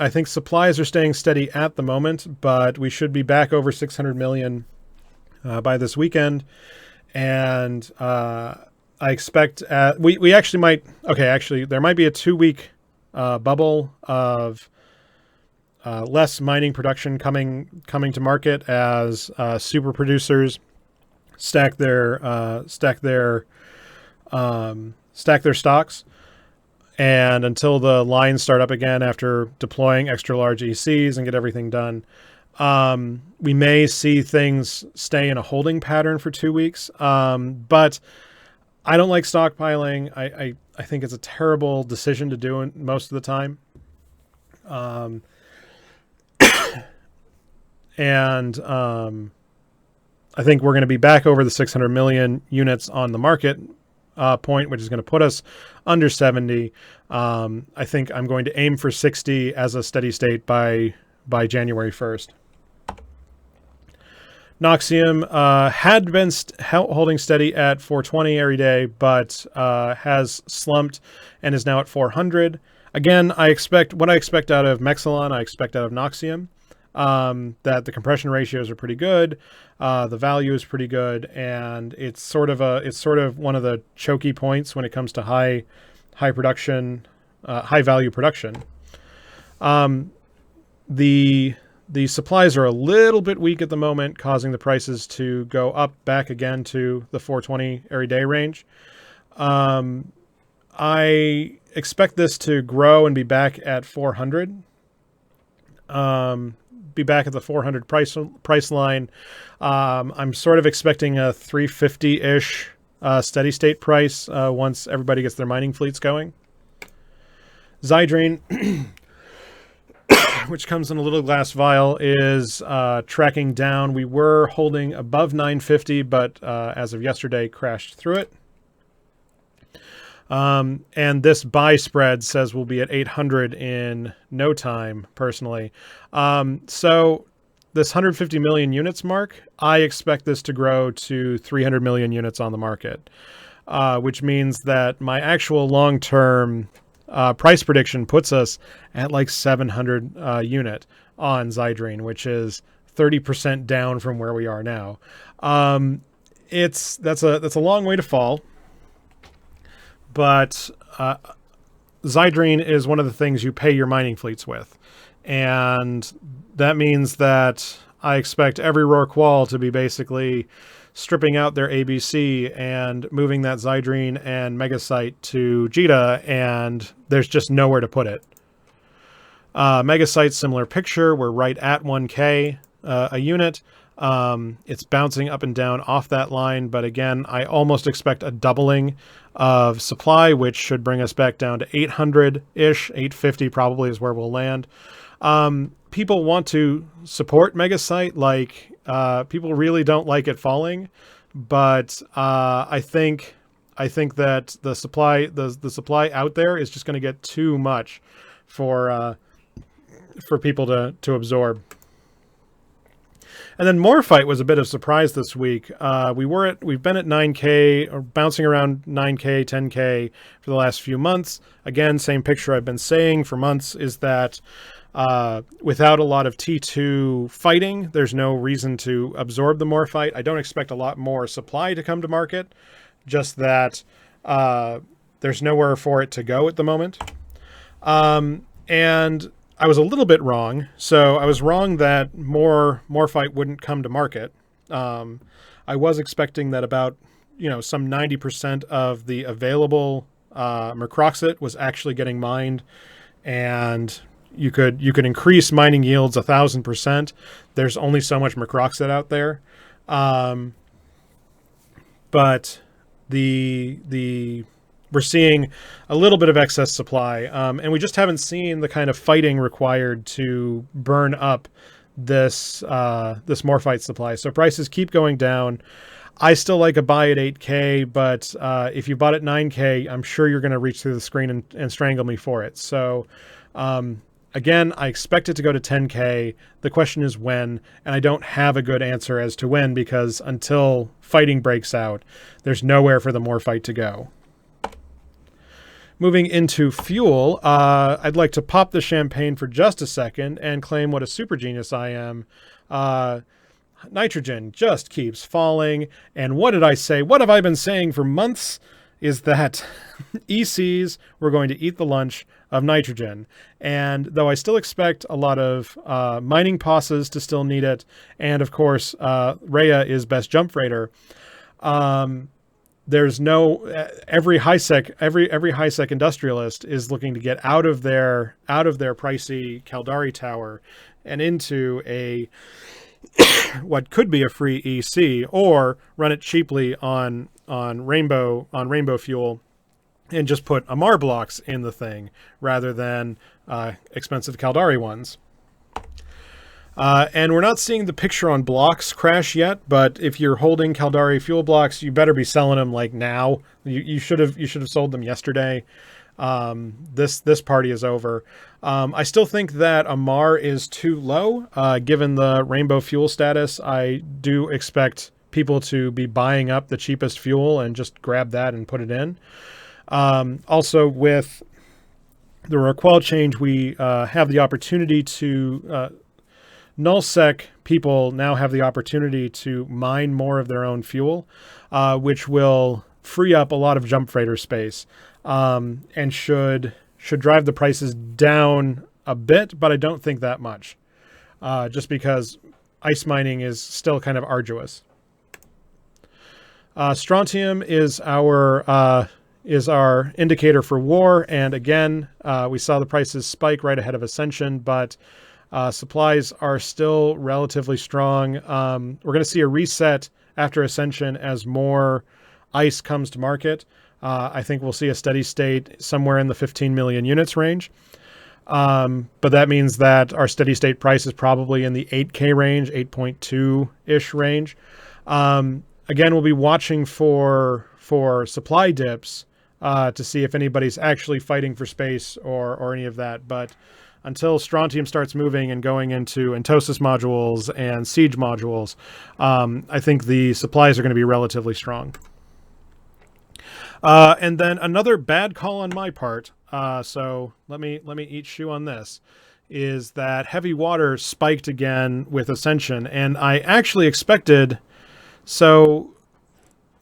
A: think supplies are staying steady at the moment, but we should be back over 600 million by this weekend. And I expect we actually might. Okay, actually, there might be a 2-week bubble of less mining production coming to market as super producers stack their stocks, and until the lines start up again after deploying extra large ECs and get everything done, we may see things stay in a holding pattern for 2 weeks. But I don't like stockpiling. I think it's a terrible decision to do most of the time. And I think we're going to be back over the 600 million units on the market point, which is going to put us under 70. I think I'm going to aim for 60 as a steady state by January 1st. Noxium had been holding steady at 420 every day, but has slumped and is now at 400. Again, what I expect out of Mexilon, I expect out of Noxium. that the compression ratios are pretty good, the value is pretty good, and it's sort of one of the choky points when it comes to high production, high value production. The supplies are a little bit weak at the moment, causing the prices to go up back again to the 420 every day range. I expect this to grow and be back at 400. Be back at the 400 price line. I'm sort of expecting a 350-ish steady state price once everybody gets their mining fleets going. Zydrine, which comes in a little glass vial, is tracking down. We were holding above 950, but as of yesterday, crashed through it. And this buy spread says we'll be at 800 in no time, personally. So this 150 million units mark, I expect this to grow to 300 million units on the market, which means that my actual long-term price prediction puts us at like 700 unit on Zydrine, which is 30% down from where we are now. That's a long way to fall. But Zydrine is one of the things you pay your mining fleets with. And that means that I expect every Rorqual to be basically stripping out their ABC and moving that Zydrine and Megasite to Jita, and there's just nowhere to put it. Megasite, similar picture. We're right at 1K a unit. It's bouncing up and down off that line, but again, I almost expect a doubling of supply, which should bring us back down to 800-ish. 850 probably is where we'll land. People want to support Megasite, like people really don't like it falling, but I think that the supply out there is just going to get too much for people to absorb. And then Morphite was a bit of a surprise this week. We've been at 9K, or bouncing around 9K, 10K for the last few months. Again, same picture I've been saying for months is that without a lot of T2 fighting, there's no reason to absorb the Morphite. I don't expect a lot more supply to come to market, just that there's nowhere for it to go at the moment. And I was a little bit wrong. So I was wrong that more Morphite wouldn't come to market. I was expecting that about, some 90% of the available Mercroxit was actually getting mined, and you could increase mining yields 1,000%. There's only so much Mercroxit out there. But we're seeing a little bit of excess supply, and we just haven't seen the kind of fighting required to burn up this Morphite supply. So prices keep going down. I still like a buy at 8K, but if you bought at 9K, I'm sure you're going to reach through the screen and strangle me for it. So again, I expect it to go to 10K. The question is when, and I don't have a good answer as to when, because until fighting breaks out, there's nowhere for the Morphite to go. Moving into fuel, I'd like to pop the champagne for just a second and claim what a super genius I am. Nitrogen just keeps falling. And what did I say? What have I been saying for months? Is that ECs were going to eat the lunch of nitrogen. And though I still expect a lot of mining pauses to still need it, and of course, Rhea is best jump freighter, there's no every high sec industrialist is looking to get out of their pricey Caldari tower and into a what could be a free EC, or run it cheaply on rainbow fuel and just put Amar blocks in the thing rather than expensive Caldari ones. And we're not seeing the picture on blocks crash yet, but if you're holding Caldari fuel blocks, you better be selling them like now. You should have sold them yesterday. This party is over. I still think that Amar is too low, given the rainbow fuel status. I do expect people to be buying up the cheapest fuel and just grab that and put it in. Also, with the Rorqual change, we have the opportunity to nullsec people now have the opportunity to mine more of their own fuel, which will free up a lot of jump freighter space, and should drive the prices down a bit, but I don't think that much, just because ice mining is still kind of arduous. Strontium is our indicator for war, and again, we saw the prices spike right ahead of Ascension, but supplies are still relatively strong. We're going to see a reset after Ascension as more ice comes to market. I think we'll see a steady state somewhere in the 15 million units range. But that means that our steady state price is probably in the 8K range, 8.2-ish range. Again, we'll be watching for supply dips to see if anybody's actually fighting for space or any of that. But until Strontium starts moving and going into Entosis modules and Siege modules, I think the supplies are going to be relatively strong. And then another bad call on my part, so let me eat shoe on this, is that heavy water spiked again with Ascension, and I actually expected... So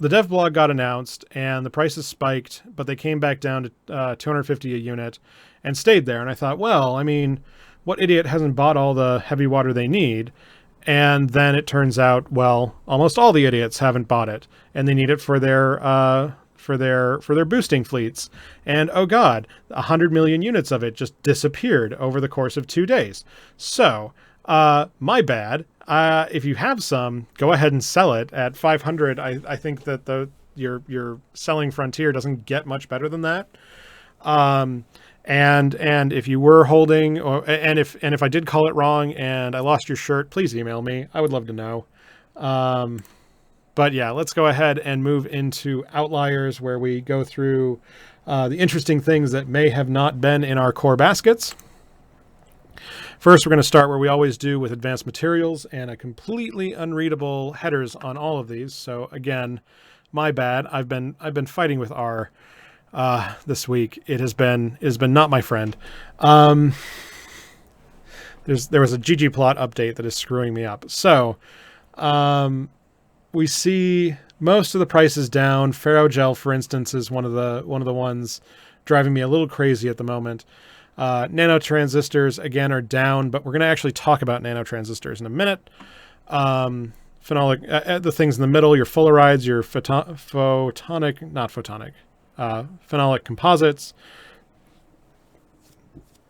A: the dev blog got announced and the prices spiked, but they came back down to 250 a unit and stayed there. And I thought, well, I mean, what idiot hasn't bought all the heavy water they need? And then it turns out, well, almost all the idiots haven't bought it, and they need it for their boosting fleets. And oh god, 100 million units of it just disappeared over the course of 2 days. So my bad. If you have some, go ahead and sell it at 500. I think that your selling frontier doesn't get much better than that. And if you were holding, and if I did call it wrong and I lost your shirt, please email me. I would love to know. But yeah, let's go ahead and move into outliers, where we go through the interesting things that may have not been in our core baskets. First, we're going to start where we always do, with advanced materials, and a completely unreadable headers on all of these. So again, my bad. I've been fighting with R this week. It has been not my friend. There was a ggplot update that is screwing me up. So we see most of the prices down. Ferrogel, for instance, is one of the ones driving me a little crazy at the moment. Nanotransistors, again, are down, but we're going to actually talk about nanotransistors in a minute. Phenolic, the things in the middle, your fulleриdes, your phenolic composites.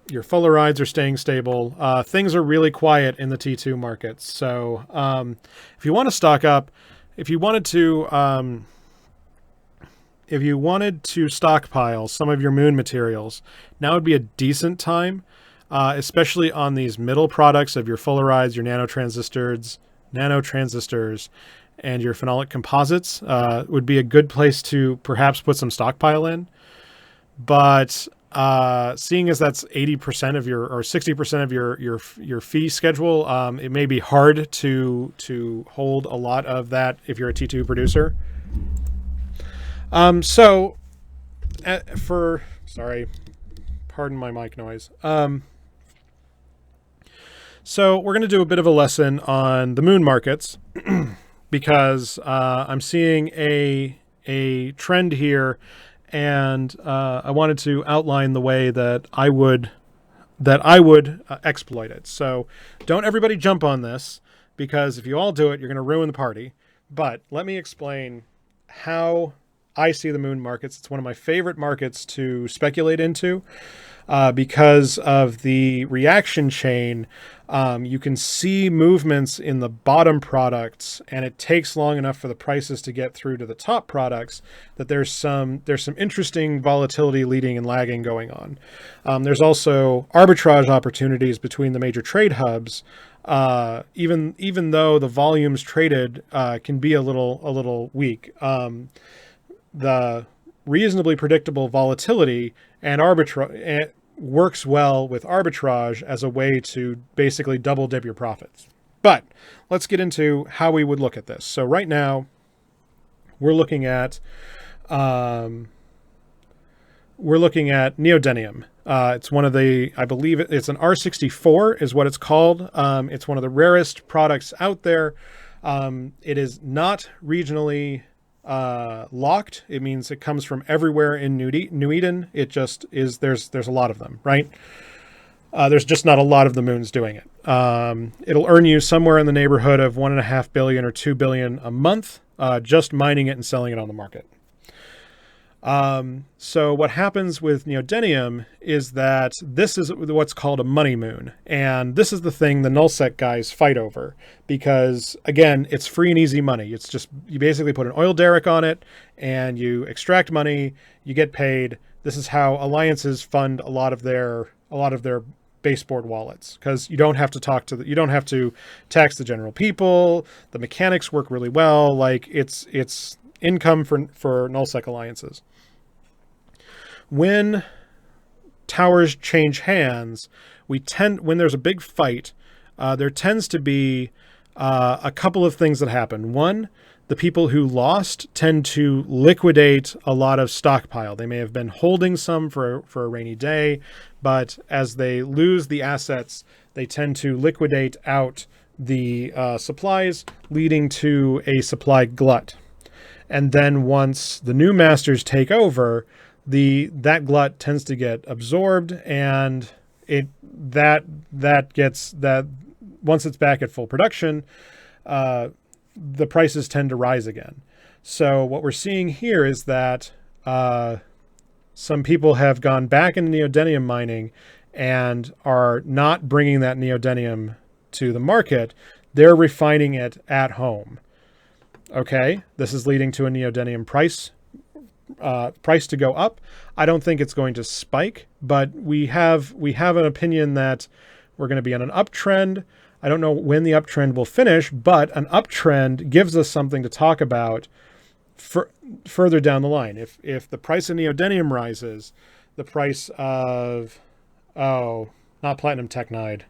A: Your fulleриdes are staying stable. Things are really quiet in the T2 markets. So if you want to stock up, if you wanted to stockpile some of your moon materials, now would be a decent time, especially on these middle products of your fulleриdes, your nanotransistors, and your phenolic composites. Would be a good place to perhaps put some stockpile in. But seeing as that's 80% of your, or 60% of your fee schedule, it may be hard to hold a lot of that if you're a T2 producer. Sorry, pardon my mic noise. So we're going to do a bit of a lesson on the moon markets because I'm seeing a trend here, and I wanted to outline the way that I would exploit it. So don't everybody jump on this, because if you all do it, you're going to ruin the party. But let me explain how I see the moon markets. It's one of my favorite markets to speculate into because of the reaction chain. You can see movements in the bottom products, and it takes long enough for the prices to get through to the top products that there's some interesting volatility leading and lagging going on. There's also arbitrage opportunities between the major trade hubs. Even though the volumes traded can be a little weak. The reasonably predictable volatility and arbitrage works well with arbitrage as a way to basically double dip your profits. But let's get into how we would look at this. So right now we're looking at we're looking at neodymium. It's one of the, I believe it's an R64 is what it's called. It's one of the rarest products out there. It is not regionally locked. It means it comes from everywhere in New Eden. It just is, there's a lot of them, right? There's just not a lot of the moons doing it. It'll earn you somewhere in the neighborhood of 1.5 billion or 2 billion a month, just mining it and selling it on the market. So what happens with neodymium is that this is what's called a money moon. And this is the thing the nullsec guys fight over because, again, it's free and easy money. It's just, you basically put an oil derrick on it and you extract money, you get paid. This is how alliances fund a lot of their baseboard wallets, because you don't have to you don't have to tax the general people. The mechanics work really well. Like it's income for nullsec alliances. When towers change hands, when there's a big fight, there tends to be a couple of things that happen. One, the people who lost tend to liquidate a lot of stockpile. They may have been holding some for a rainy day, but as they lose the assets, they tend to liquidate out the supplies, leading to a supply glut. And then once the new masters take over, that glut tends to get absorbed, and once it's back at full production, the prices tend to rise again. So what we're seeing here is that some people have gone back into neodymium mining and are not bringing that neodymium to the market. They're refining it at home. Okay, this is leading to a neodymium price to go up. I don't think it's going to spike, but we have an opinion that we're going to be on an uptrend. I don't know when the uptrend will finish, but an uptrend gives us something to talk about further down the line. If the price of neodymium rises, the price of, not platinum technide,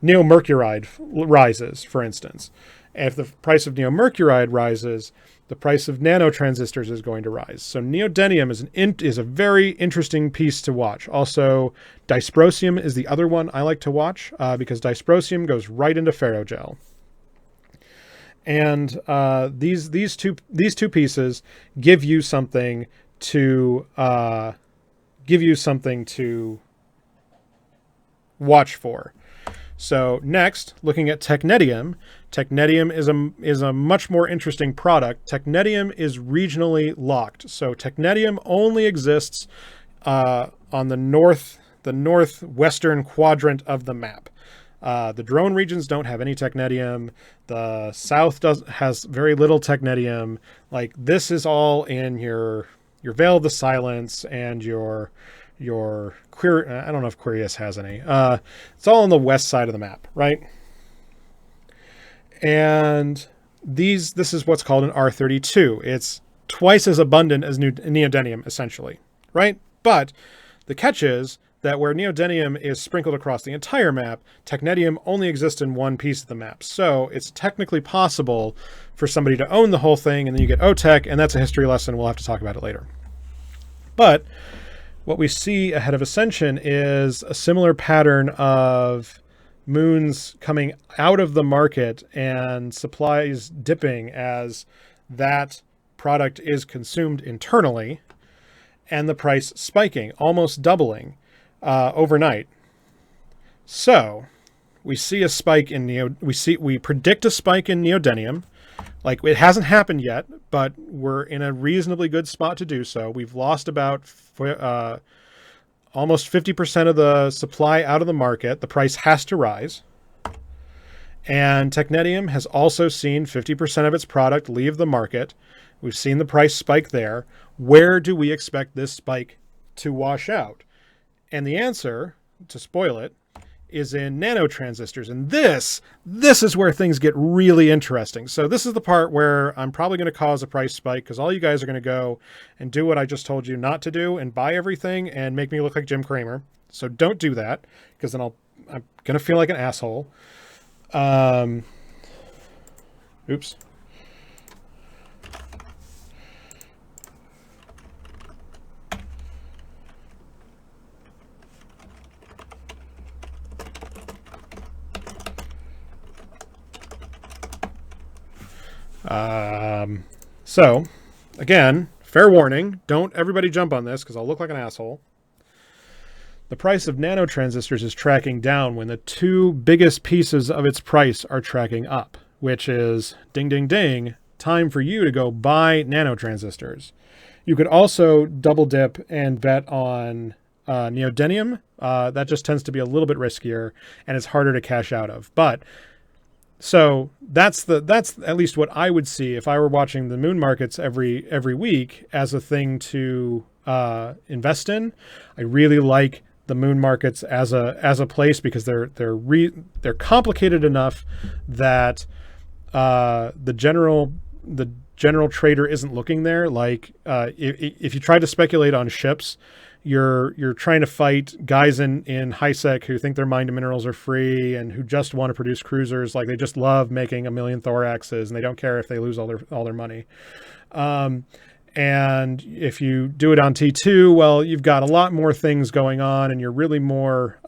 A: neomercuride rises, for instance. If the price of neomercuride rises, the price of nanotransistors is going to rise. So neodymium is a very interesting piece to watch. Also, dysprosium is the other one I like to watch because dysprosium goes right into ferrogel. And these two pieces give you something to watch for. So next, looking at technetium. Technetium is a much more interesting product. Technetium is regionally locked. So technetium only exists on the northwestern quadrant of the map. The drone regions don't have any technetium. The south has very little technetium. Like, this is all in your Veil of the Silence and your I don't know if Quirius has any. It's all on the west side of the map, right? And this is what's called an R32. It's twice as abundant as neodymium, essentially, right? But the catch is that where neodymium is sprinkled across the entire map, technetium only exists in one piece of the map. So it's technically possible for somebody to own the whole thing, and then you get OTech, and that's a history lesson. We'll have to talk about it later. But what we see ahead of Ascension is a similar pattern of moons coming out of the market and supplies dipping as that product is consumed internally, and the price spiking, almost doubling overnight. So we see a spike in we predict a spike in neodymium. Like, it hasn't happened yet, but we're in a reasonably good spot to do so. We've lost about almost 50% of the supply out of the market. The price has to rise. And technetium has also seen 50% of its product leave the market. We've seen the price spike there. Where do we expect this spike to wash out? And the answer, to spoil it, is in nanotransistors. And this is where things get really interesting. So this is the part where I'm probably going to cause a price spike, because all you guys are going to go and do what I just told you not to do and buy everything and make me look like Jim Cramer. So don't do that, because then I'm going to feel like an asshole. Oops. So, again, fair warning, don't everybody jump on this because I'll look like an asshole. The price of nanotransistors is tracking down when the two biggest pieces of its price are tracking up, which is, ding, ding, ding, time for you to go buy nanotransistors. You could also double dip and bet on neodymium. That just tends to be a little bit riskier and it's harder to cash out of. But so that's at least what I would see if I were watching the moon markets every week as a thing to invest in. I really like the moon markets as a place because they're complicated enough that the general trader isn't looking there. Like if you try to speculate on ships, you're trying to fight guys in high sec who think their mine to minerals are free and who just want to produce cruisers. Like they just love making 1 million thoraxes and they don't care if they lose all their money. And if you do it on T2, well, you've got a lot more things going on and you're really more,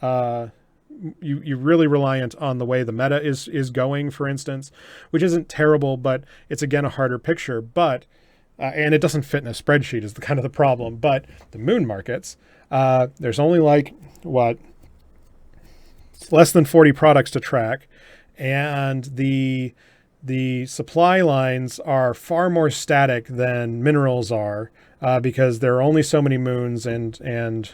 A: you're really reliant on the way the meta is going, for instance, which isn't terrible, but it's again a harder picture. But and it doesn't fit in a spreadsheet is the kind of the problem. But the moon markets, there's only like less than 40 products to track, and the supply lines are far more static than minerals are because there are only so many moons, and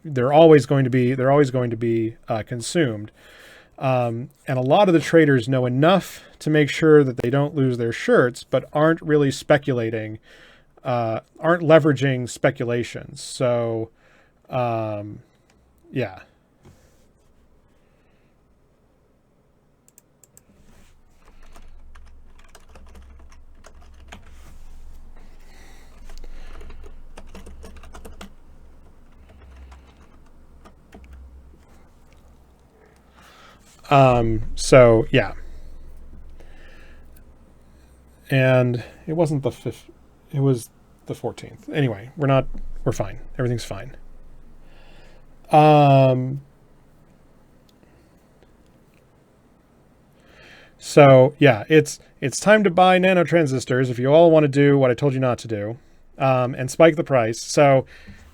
A: they're always going to be consumed. And a lot of the traders know enough to make sure that they don't lose their shirts, but aren't really speculating, aren't leveraging speculations. So, yeah. So yeah. And it wasn't the 5th, it was the 14th. Anyway, we're fine. Everything's fine. So yeah, it's time to buy nanotransistors if you all want to do what I told you not to do, and spike the price. So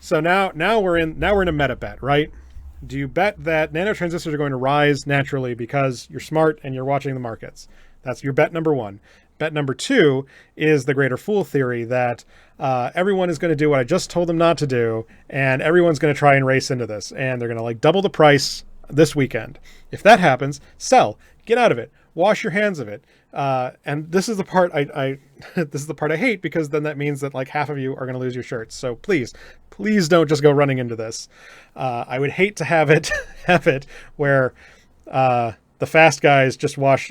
A: now we're in a meta bet, right? Do you bet that nanotransistors are going to rise naturally because you're smart and you're watching the markets? That's your bet number one. Bet number two is the greater fool theory that everyone is going to do what I just told them not to do, and everyone's going to try and race into this, and they're going to like double the price this weekend. If that happens, sell, get out of it, wash your hands of it. And this is the part this is the part I hate, because then that means that like half of you are going to lose your shirts. So please don't just go running into this. I would hate to have it where the fast guys just get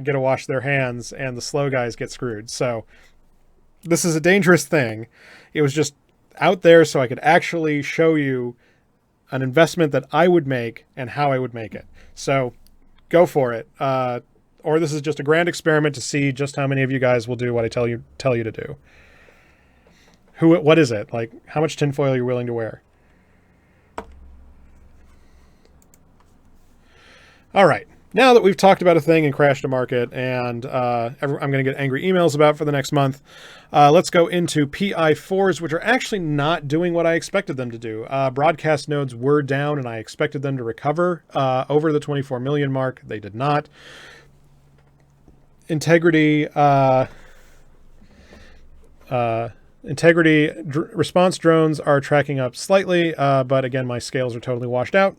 A: to wash their hands and the slow guys get screwed. So this is a dangerous thing. It was just out there so I could actually show you an investment that I would make and how I would make it. So go for it. Or this is just a grand experiment to see just how many of you guys will do what I tell you to do. What is it? Like, how much tinfoil are you willing to wear? All right. Now that we've talked about a thing and crashed a market, and I'm going to get angry emails about for the next month, let's go into PI4s, which are actually not doing what I expected them to do. Broadcast nodes were down, and I expected them to recover over the 24 million mark. They did not. Integrity response drones are tracking up slightly, but again, my scales are totally washed out.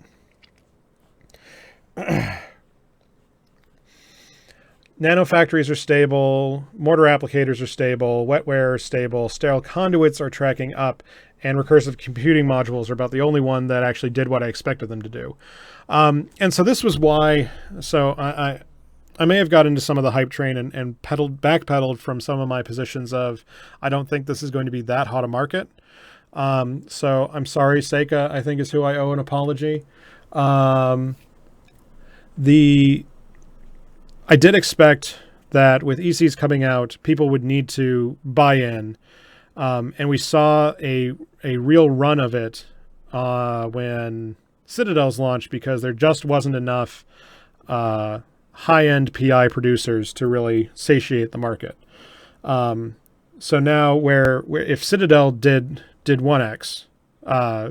A: Nanofactories are stable, mortar applicators are stable, wetware is stable, sterile conduits are tracking up, and recursive computing modules are about the only one that actually did what I expected them to do. And so this was why, so I may have got into some of the hype train and backpedaled from some of my positions of, I don't think this is going to be that hot a market. So I'm sorry, Seika, I think is who I owe an apology. I did expect that with ECs coming out, people would need to buy in. And we saw a real run of it when Citadel's launched, because there just wasn't enough high-end PI producers to really satiate the market. So now where if Citadel did 1x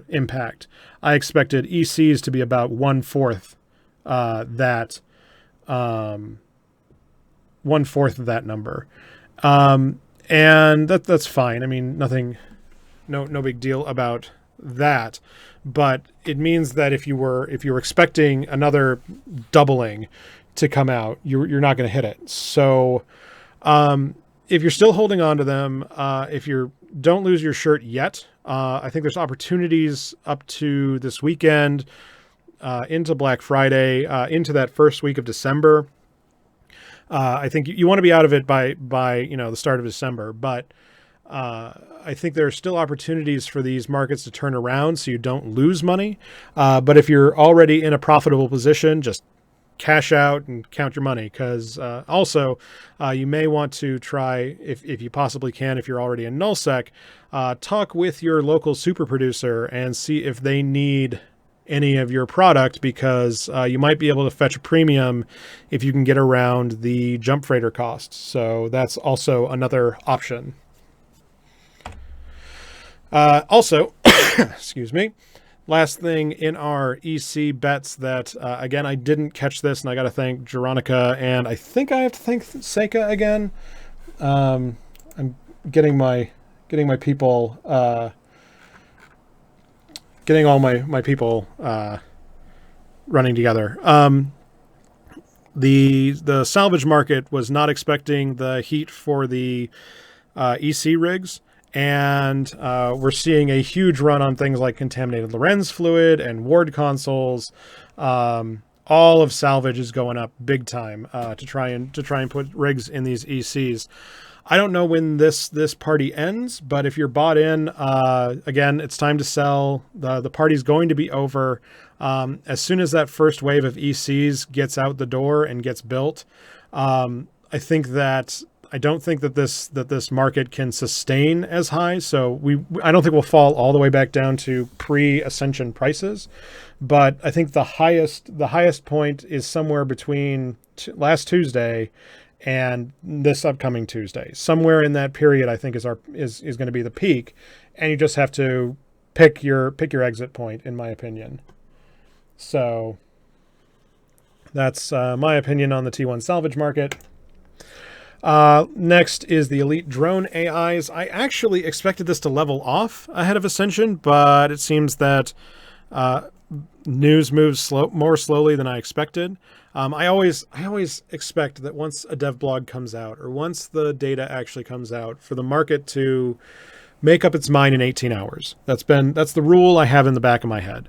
A: impact, I expected ECs to be about 1/4 that 1/4 of that number. And that's fine. I mean, no big deal about that. But it means that if you were expecting another doubling to come out, you're not going to hit it. So if you're still holding on to them, if you don't lose your shirt yet, I think there's opportunities up to this weekend, into Black Friday, into that first week of December. I think you want to be out of it by the start of December, but I think there are still opportunities for these markets to turn around so you don't lose money. But if you're already in a profitable position, just cash out and count your money, because also you may want to try, if you possibly can, if you're already in nullsec, talk with your local super producer and see if they need any of your product, because you might be able to fetch a premium if you can get around the jump freighter costs. So that's also another option. Also, excuse me, last thing in our EC bets that, again, I didn't catch this, and I got to thank Jeronica, and I think I have to thank Seika again. I'm getting my people, getting all my people running together. The salvage market was not expecting the heat for the EC rigs. And we're seeing a huge run on things like contaminated Lorenz fluid and ward consoles. All of salvage is going up big time to try and put rigs in these ECs. I don't know when this party ends, but if you're bought in, again, it's time to sell. The party's going to be over as soon as that first wave of ECs gets out the door and gets built. I don't think that this market can sustain as high. So I don't think we'll fall all the way back down to pre-Ascension prices, but I think the highest point is somewhere between last Tuesday and this upcoming Tuesday. Somewhere in that period, I think is going to be the peak, and you just have to pick your exit point, in my opinion. So that's my opinion on the T1 salvage market. Next is the Elite Drone AIs. I actually expected this to level off ahead of Ascension, but it seems that news moves more slowly than I expected. I always expect that once a dev blog comes out, or once the data actually comes out, for the market to make up its mind in 18 hours. That's the rule I have in the back of my head.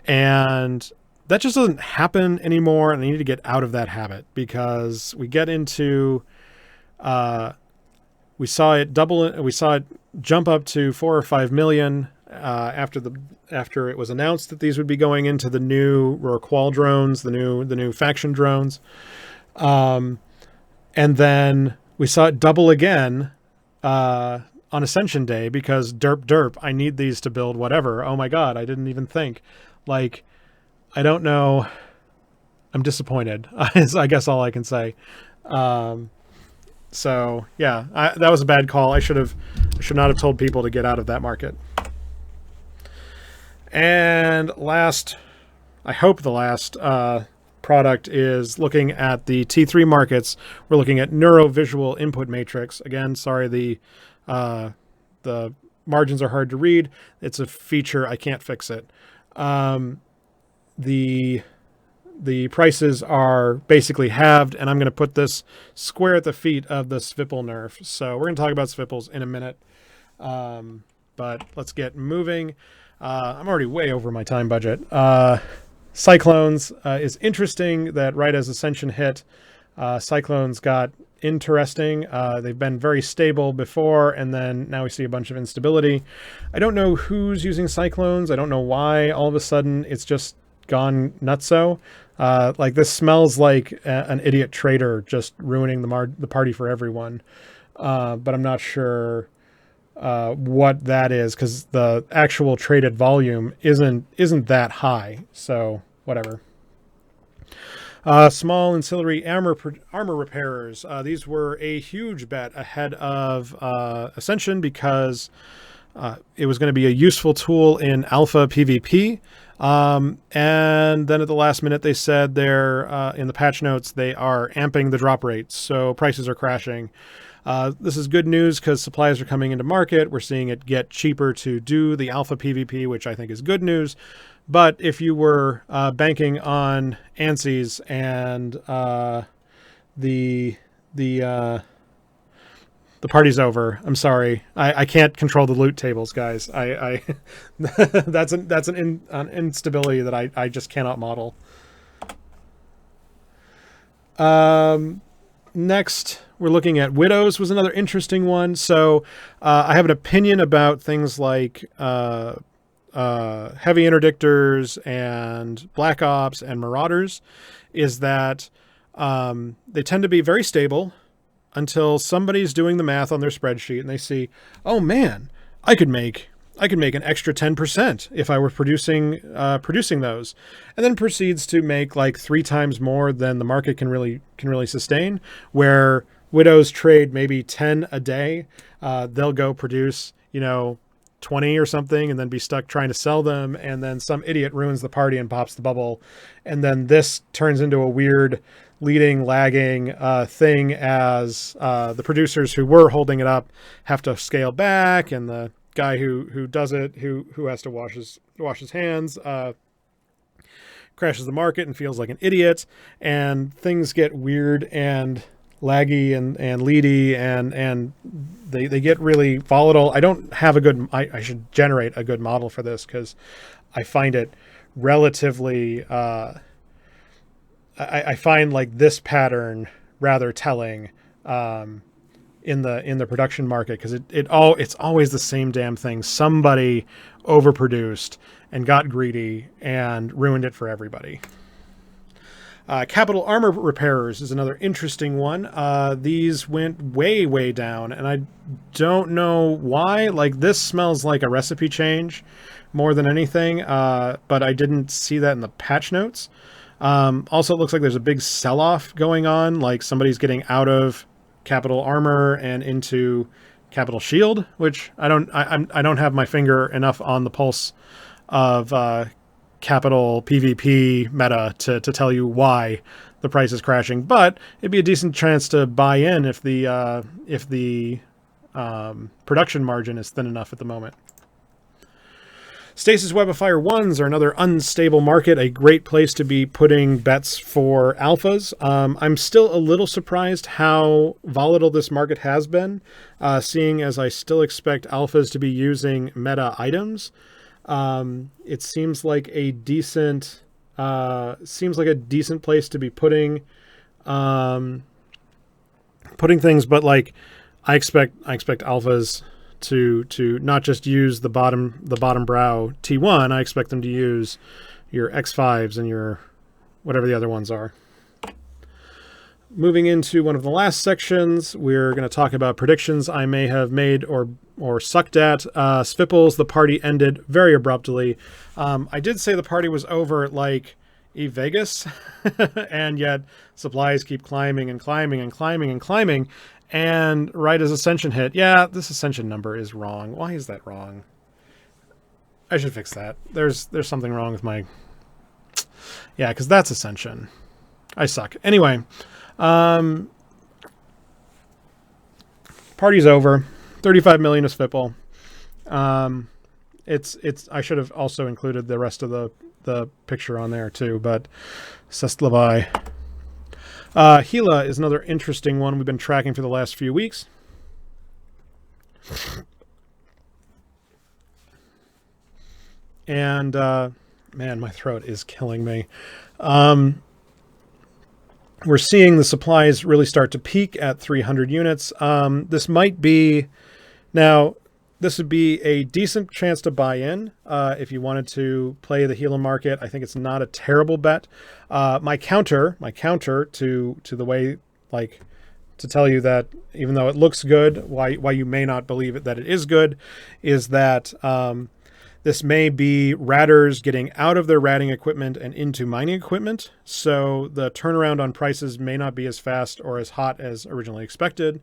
A: And that just doesn't happen anymore, and I need to get out of that habit, because we get into we saw it jump up to 4 or 5 million after it was announced that these would be going into the new Rorqual drones, the new faction drones, and then we saw it double again on Ascension Day, because derp, I need these to build whatever. Oh my god, I didn't even think. Like, I don't know. I'm disappointed. Is I guess all I can say. So yeah, that was a bad call. I should not have told people to get out of that market. And last, I hope the last product is looking at the T3 markets. We're looking at neurovisual input matrix. Again, sorry, the margins are hard to read. It's a feature. I can't fix it. The prices are basically halved, and I'm going to put this square at the feet of the Svipple nerf. So we're going to talk about Svipples in a minute, but let's get moving. I'm already way over my time budget. Cyclones is interesting that right as Ascension hit, Cyclones got interesting. They've been very stable before, and then now we see a bunch of instability. I don't know who's using Cyclones. I don't know why all of a sudden it's just gone nutso. Like, this smells like an idiot trader just ruining the party for everyone. But I'm not sure what that is, because the actual traded volume isn't that high. So whatever. Small ancillary armor repairers. These were a huge bet ahead of Ascension because it was going to be a useful tool in alpha PvP. And then at the last minute, they said they're in the patch notes, they are amping the drop rates. So prices are crashing. This is good news because supplies are coming into market. We're seeing it get cheaper to do the alpha PvP, which I think is good news. But if you were banking on ANSIs and the party's over, I'm sorry. I can't control the loot tables, guys. I that's an instability that I just cannot model. Next, we're looking at Widows was another interesting one. So I have an opinion about things like heavy interdictors and Black Ops and Marauders, is that they tend to be very stable until somebody's doing the math on their spreadsheet and they see, oh man, I could make an extra 10% if I were producing those, and then proceeds to make like 3 times more than the market can really sustain. Where Widows trade maybe 10 a day, they'll go produce 20 or something and then be stuck trying to sell them, and then some idiot ruins the party and pops the bubble, and then this turns into a weird lagging thing as the producers who were holding it up have to scale back, and the guy who does it, who has to wash his hands, crashes the market and feels like an idiot, and things get weird and laggy and leady, and they get really volatile. I don't have a good, I should generate a good model for this because I find it relatively, I find like this pattern rather telling in the production market, because it's always the same damn thing. Somebody overproduced and got greedy and ruined it for everybody. Capital armor repairers is another interesting one. These went way down, and I don't know why. Like, this smells like a recipe change more than anything, but I didn't see that in the patch notes. Also, it looks like there's a big sell-off going on, like somebody's getting out of capital armor and into capital shield, which I don't have my finger enough on the pulse of capital PvP meta to tell you why the price is crashing, but it'd be a decent chance to buy in if the production margin is thin enough at the moment. Stasis Web of Fire 1s are another unstable market, a great place to be putting bets for alphas. I'm still a little surprised how volatile this market has been, seeing as I still expect alphas to be using meta items. It seems like a decent place to be putting things, but like I expect alphas to not just use the bottom brow T1. I expect them to use your X5s and your whatever the other ones are. Moving into one of the last sections, we're going to talk about predictions I may have made or sucked at. Svipples, the party ended very abruptly. I did say the party was over like Vegas, and yet supplies keep climbing and climbing and climbing and climbing. And right as Ascension hit, yeah, this Ascension number is wrong. Why is that wrong? I should fix that. There's something wrong with my... Yeah, because that's Ascension. I suck. Anyway, party's over. 35 million is Fipple. It's. I should have also included the rest of the picture on there too, but Sestlavai. Gila is another interesting one we've been tracking for the last few weeks. And, man, my throat is killing me. We're seeing the supplies really start to peak at 300 units. This might be... Now, this would be a decent chance to buy in if you wanted to play the Gila market. I think it's not a terrible bet. My counter to the way, like, to tell you that even though it looks good, why you may not believe it that it is good, is that This may be radders getting out of their ratting equipment and into mining equipment, so the turnaround on prices may not be as fast or as hot as originally expected.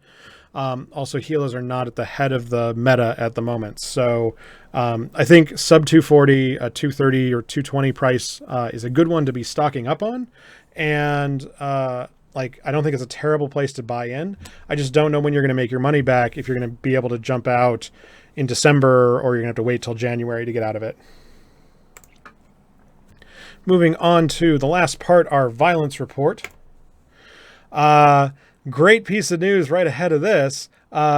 A: Also, helos are not at the head of the meta at the moment, so I think sub 240, a 230 or 220 price is a good one to be stocking up on, and like, I don't think it's a terrible place to buy in. I just don't know when you're going to make your money back, if you're going to be able to jump out in December, or you're going to have to wait till January to get out of it. Moving on to the last part, our violence report. Great piece of news right ahead of this.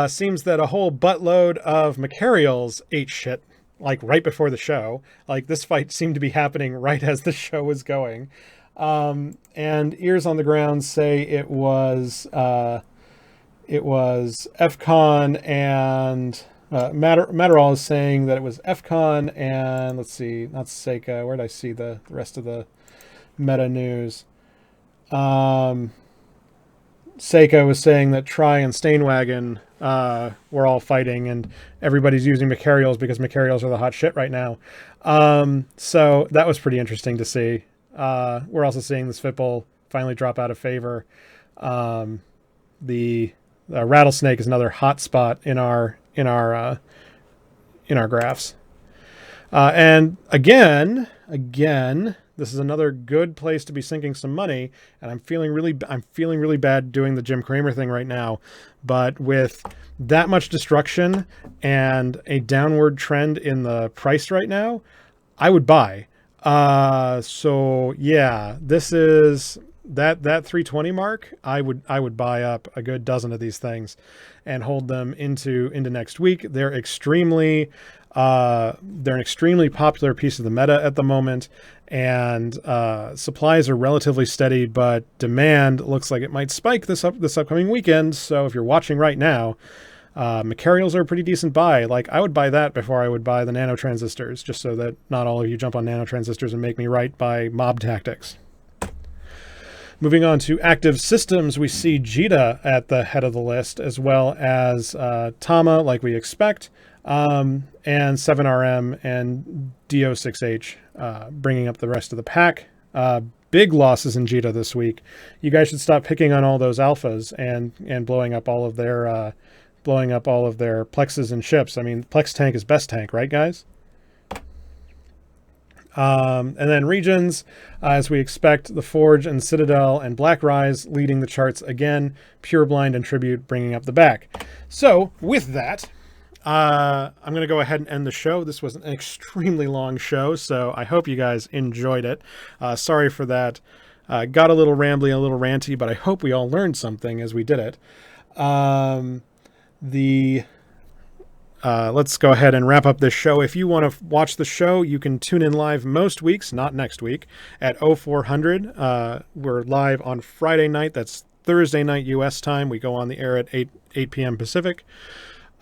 A: Seems that a whole buttload of Macarials ate shit, like right before the show. Like, this fight seemed to be happening right as the show was going. And ears on the ground say it was FCon and Matterall is saying that it was FCon and, let's see, not Seika. Where did I see the rest of the meta news? Seika was saying that Try and Stainwagon were all fighting, and everybody's using Macarials because Macarials are the hot shit right now. So that was pretty interesting to see. We're also seeing this Fipple finally drop out of favor. The Rattlesnake is another hot spot in our graphs. And again, this is another good place to be sinking some money. And I'm feeling really bad doing the Jim Cramer thing right now. But with that much destruction and a downward trend in the price right now, I would buy. So yeah, this is that 320 mark. I would buy up a good dozen of these things and hold them into next week. They're an extremely popular piece of the meta at the moment, and supplies are relatively steady, but demand looks like it might spike this upcoming weekend. So if you're watching right now, Macarials are a pretty decent buy. Like, I would buy that before I would buy the nano transistors, just so that not all of you jump on nano transistors and make me right by mob tactics. Moving on to active systems, we see Jita at the head of the list, as well as Tama, like we expect, and 7RM and DO6H bringing up the rest of the pack. Big losses in Jita this week. You guys should stop picking on all those alphas and blowing up all of their plexes and ships. I mean, Plex tank is best tank, right, guys? And then regions, as we expect, the Forge and Citadel and Black Rise leading the charts again. Pureblind and Tribute bringing up the back. So with that, I'm going to go ahead and end the show. This was an extremely long show, so I hope you guys enjoyed it. Sorry for that. Got a little rambly, a little ranty, but I hope we all learned something as we did it. Let's go ahead and wrap up this show. If you want to watch the show, you can tune in live most weeks, not next week, at 0400. We're live on Friday night. That's Thursday night U.S. time. We go on the air at 8 p.m. Pacific.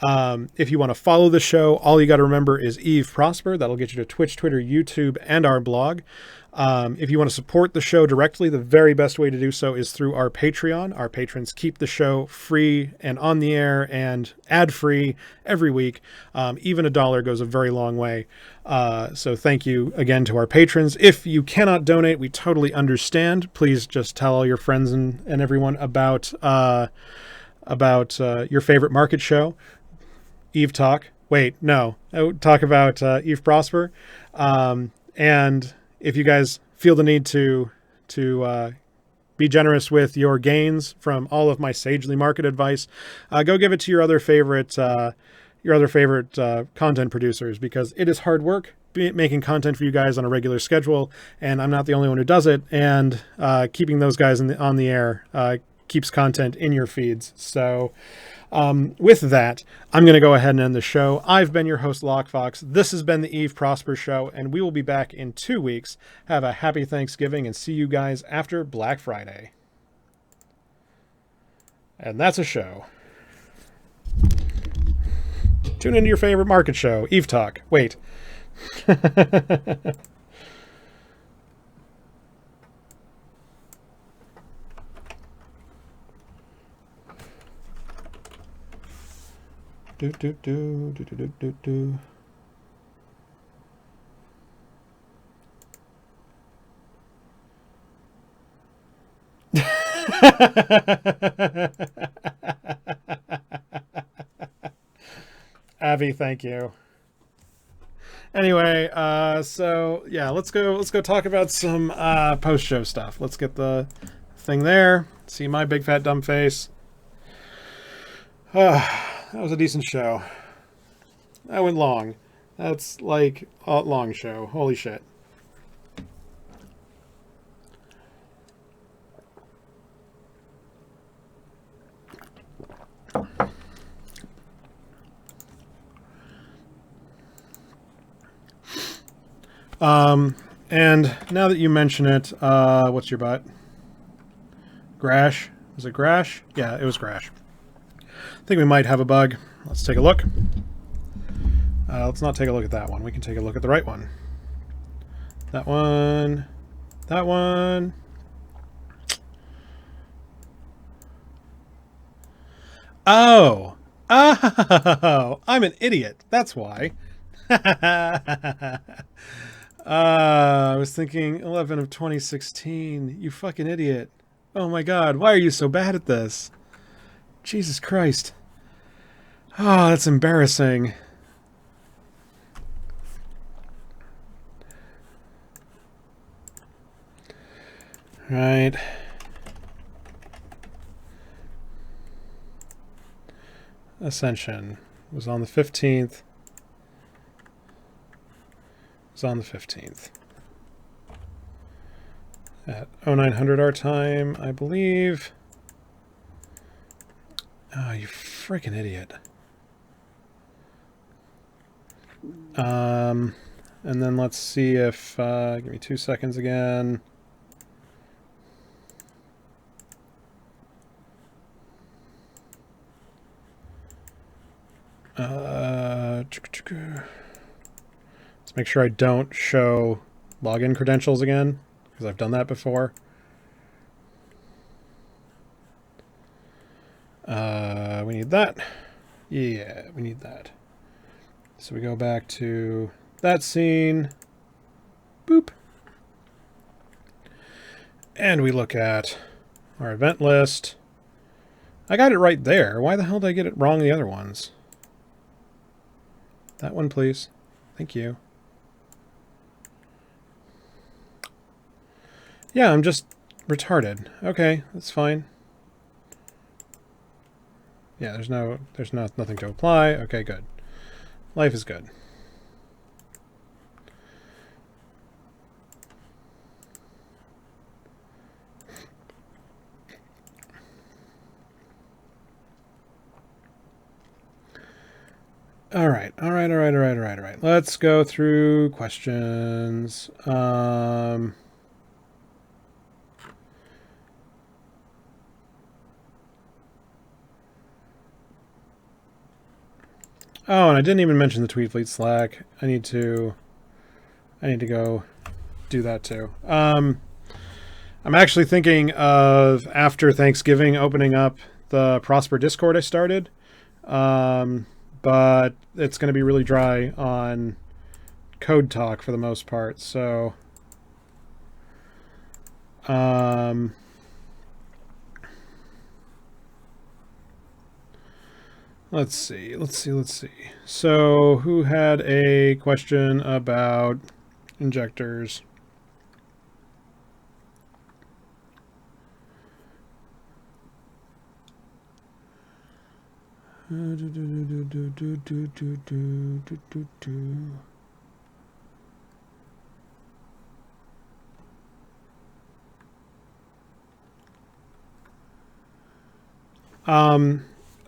A: If you want to follow the show, all you got to remember is Eve Prosper. That'll get you to Twitch, Twitter, YouTube, and our blog. If you want to support the show directly, the very best way to do so is through our Patreon. Our patrons keep the show free and on the air and ad-free every week. Even $1 goes a very long way. So thank you again to our patrons. If you cannot donate, we totally understand. Please just tell all your friends and everyone about your favorite market show. Eve Talk. Wait, no. Talk about Eve Prosper. And if you guys feel the need to be generous with your gains from all of my sagely market advice, go give it to your other favorite content producers, because it is hard work making content for you guys on a regular schedule, and I'm not the only one who does it. And keeping those guys on the air keeps content in your feeds. So with that, I'm going to go ahead and end the show. I've been your host, Lockefox. This has been the Eve Prosper Show, and we will be back in 2 weeks. Have a happy Thanksgiving, and see you guys after Black Friday. And that's a show. Tune into your favorite market show, Eve Talk. Wait. Do do do do do do do. Abby, thank you. Anyway, so yeah, let's go talk about some post-show stuff. Let's get the thing there. See my big fat dumb face. That was a decent show. That went long. That's like a long show. Holy shit. And now that you mention it, what's your butt? Grash? Was it Grash? Yeah, it was Grash. I think we might have a bug. Let's take a look. Let's not take a look at that one. We can take a look at the right one. That one. That one. Oh! Oh! I'm an idiot. That's why. I was thinking 11 of 2016. You fucking idiot. Oh my god, why are you so bad at this? Jesus Christ. Oh, that's embarrassing. Right. Ascension was on the 15th. Was on the 15th. At 0900 our time, I believe. Oh, you freaking idiot. And then let's see if, give me 2 seconds again. Let's make sure I don't show login credentials again, because I've done that before. We need that. Yeah, we need that. So we go back to that scene. Boop. And we look at our event list. I got it right there. Why the hell did I get it wrong the other ones? That one, please. Thank you. Yeah, I'm just retarded. Okay, that's fine. Yeah, there's nothing to apply. Okay, good. Life is good. All right. Let's go through questions. Oh, and I didn't even mention the Tweetfleet Slack. I need to go do that too. I'm actually thinking of, after Thanksgiving, opening up the Prosper Discord I started. But it's going to be really dry on Code Talk for the most part. So, let's see. So, who had a question about injectors?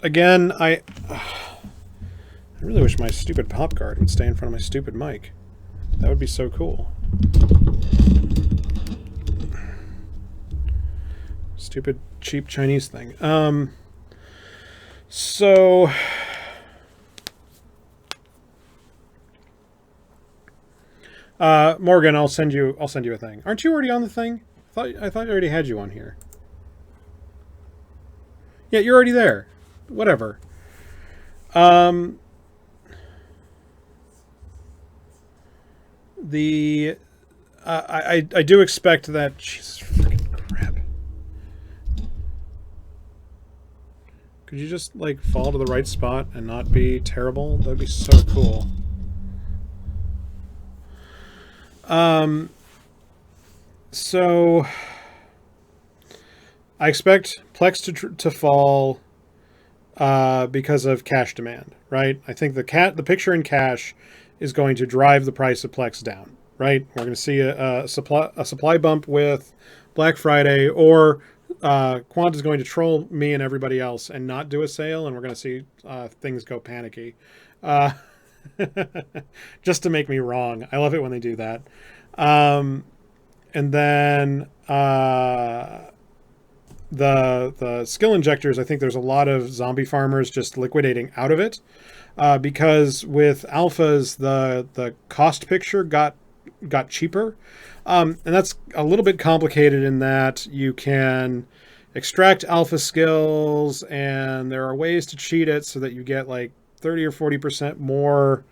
A: Again, I really wish my stupid pop guard would stay in front of my stupid mic. That would be so cool. Stupid, cheap Chinese thing. So, Morgan, I'll send you a thing. Aren't you already on the thing? I thought I already had you on here. Yeah, you're already there. Whatever. I do expect that. Jesus freaking crap. Could you just like fall to the right spot and not be terrible? That'd be so cool. So I expect Plex to fall because of cache demand, right? I think the picture in cache is going to drive the price of Plex down, right? We're going to see a supply bump with Black Friday, or Quant is going to troll me and everybody else and not do a sale, and we're going to see things go panicky. Just to make me wrong. I love it when they do that. And then the skill injectors, I think there's a lot of zombie farmers just liquidating out of it, because with alphas the cost picture got cheaper, and that's a little bit complicated in that you can extract alpha skills, and there are ways to cheat it so that you get like 30 or 40% more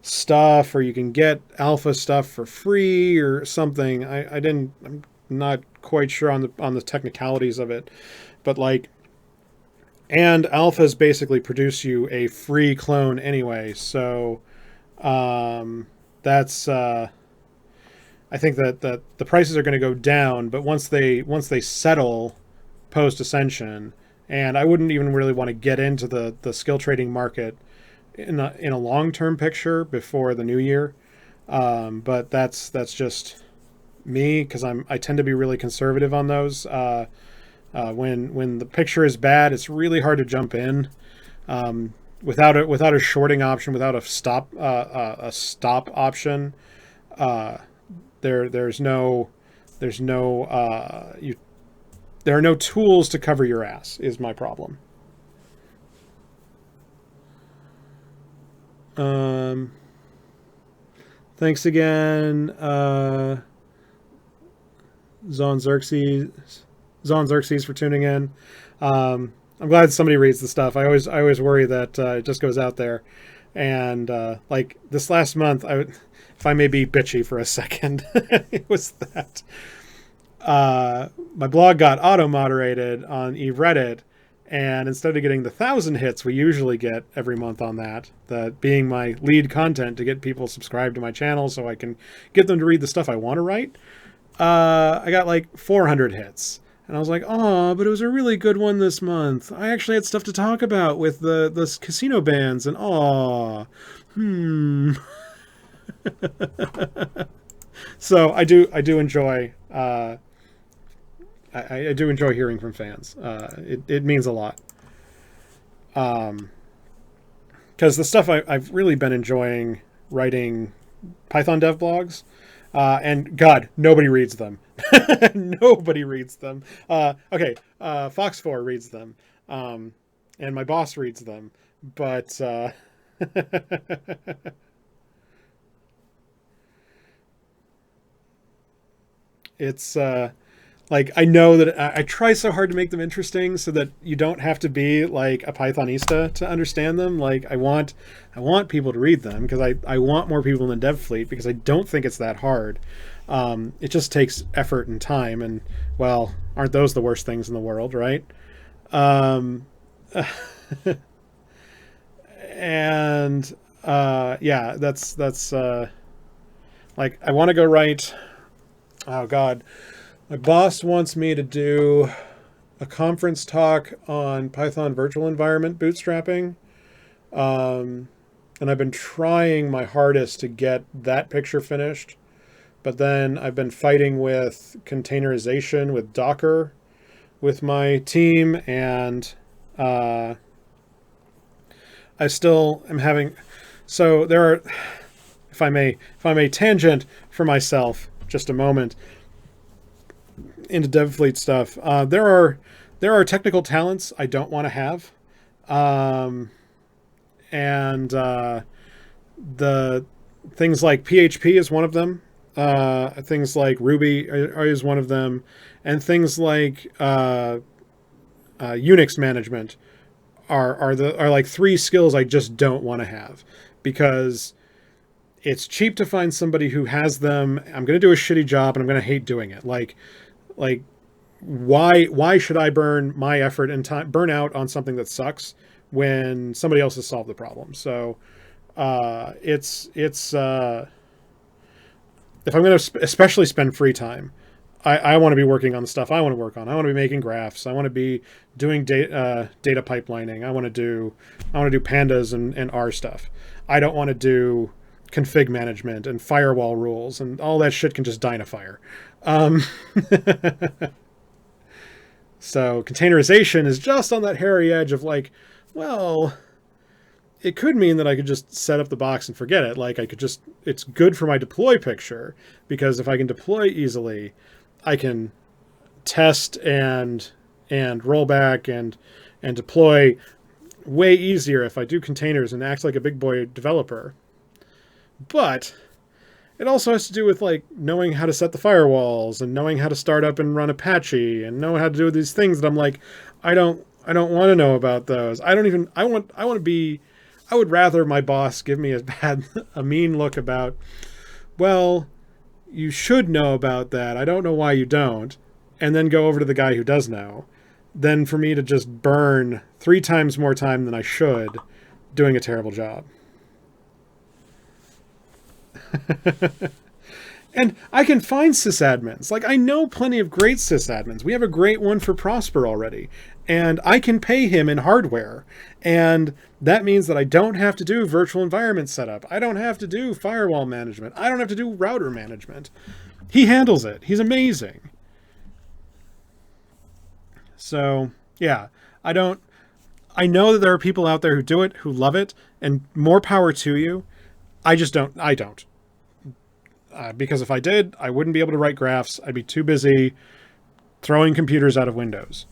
A: stuff, or you can get alpha stuff for free or something. I'm not quite sure on the technicalities of it, but like, and alphas basically produce you a free clone anyway. So that's I think that the prices are going to go down, but once they settle post Ascension, and I wouldn't even really want to get into the skill trading market in a long-term picture before the new year. But that's just me, because I tend to be really conservative on those. When the picture is bad, it's really hard to jump in. Without a shorting option, without a stop option, there are no tools to cover your ass, is my problem. Thanks again, Zon Xerxes for tuning in. I'm glad somebody reads the stuff. I always worry that it just goes out there, and like this last month, if I may be bitchy for a second, it was that my blog got auto moderated on eReddit. And instead of getting the 1,000 hits we usually get every month on that being my lead content to get people subscribed to my channel so I can get them to read the stuff I want to write, I got like 400 hits. And I was like, oh, but it was a really good one this month. I actually had stuff to talk about with the casino bans, and So I do enjoy I do enjoy hearing from fans. It means a lot. Because the stuff I've really been enjoying writing Python dev blogs, and God, nobody reads them. Nobody reads them. Okay, Fox4 reads them, and my boss reads them, but it's like, I know that I try so hard to make them interesting so that you don't have to be like a Pythonista to understand them. Like, I want people to read them, because I want more people in the dev fleet, because I don't think it's that hard. It just takes effort and time, and well, aren't those the worst things in the world, right? And yeah, that's like, I want to go write. Oh God. My boss wants me to do a conference talk on Python virtual environment bootstrapping. And I've been trying my hardest to get that picture finished. But then I've been fighting with containerization with Docker with my team, and I still am having... So there are... If I may tangent for myself just a moment into DevFleet stuff. There are technical talents I don't want to have, and the things like PHP is one of them. Things like Ruby is one of them, and things like Unix management are like 3 skills I just don't want to have, because it's cheap to find somebody who has them. I'm going to do a shitty job, and I'm going to hate doing it. Like why should I burn my effort and time, burn out on something that sucks when somebody else has solved the problem? So it's if I'm going to especially spend free time, I want to be working on the stuff I want to work on. I want to be making graphs. I want to be doing data pipelining. I want to do pandas and R stuff. I don't want to do config management and firewall rules, and all that shit can just die in a fire. So containerization is just on that hairy edge of like, well, it could mean that I could just set up the box and forget it. Like I could just, it's good for my deploy picture, because if I can deploy easily, I can test and roll back and deploy way easier if I do containers and act like a big boy developer. But it also has to do with like knowing how to set the firewalls and knowing how to start up and run Apache and know how to do these things that I'm like, I don't want to know about those. I would rather my boss give me a mean look about, well, you should know about that. I don't know why you don't. And then go over to the guy who does know, than for me to just burn 3 times more time than I should doing a terrible job. And I can find sysadmins. Like, I know plenty of great sysadmins. We have a great one for Prosper already. And I can pay him in hardware. And that means that I don't have to do virtual environment setup. I don't have to do firewall management. I don't have to do router management. He handles it. He's amazing. So, yeah. I know that there are people out there who do it, who love it, and more power to you. I don't. Because if I did, I wouldn't be able to write graphs. I'd be too busy throwing computers out of windows.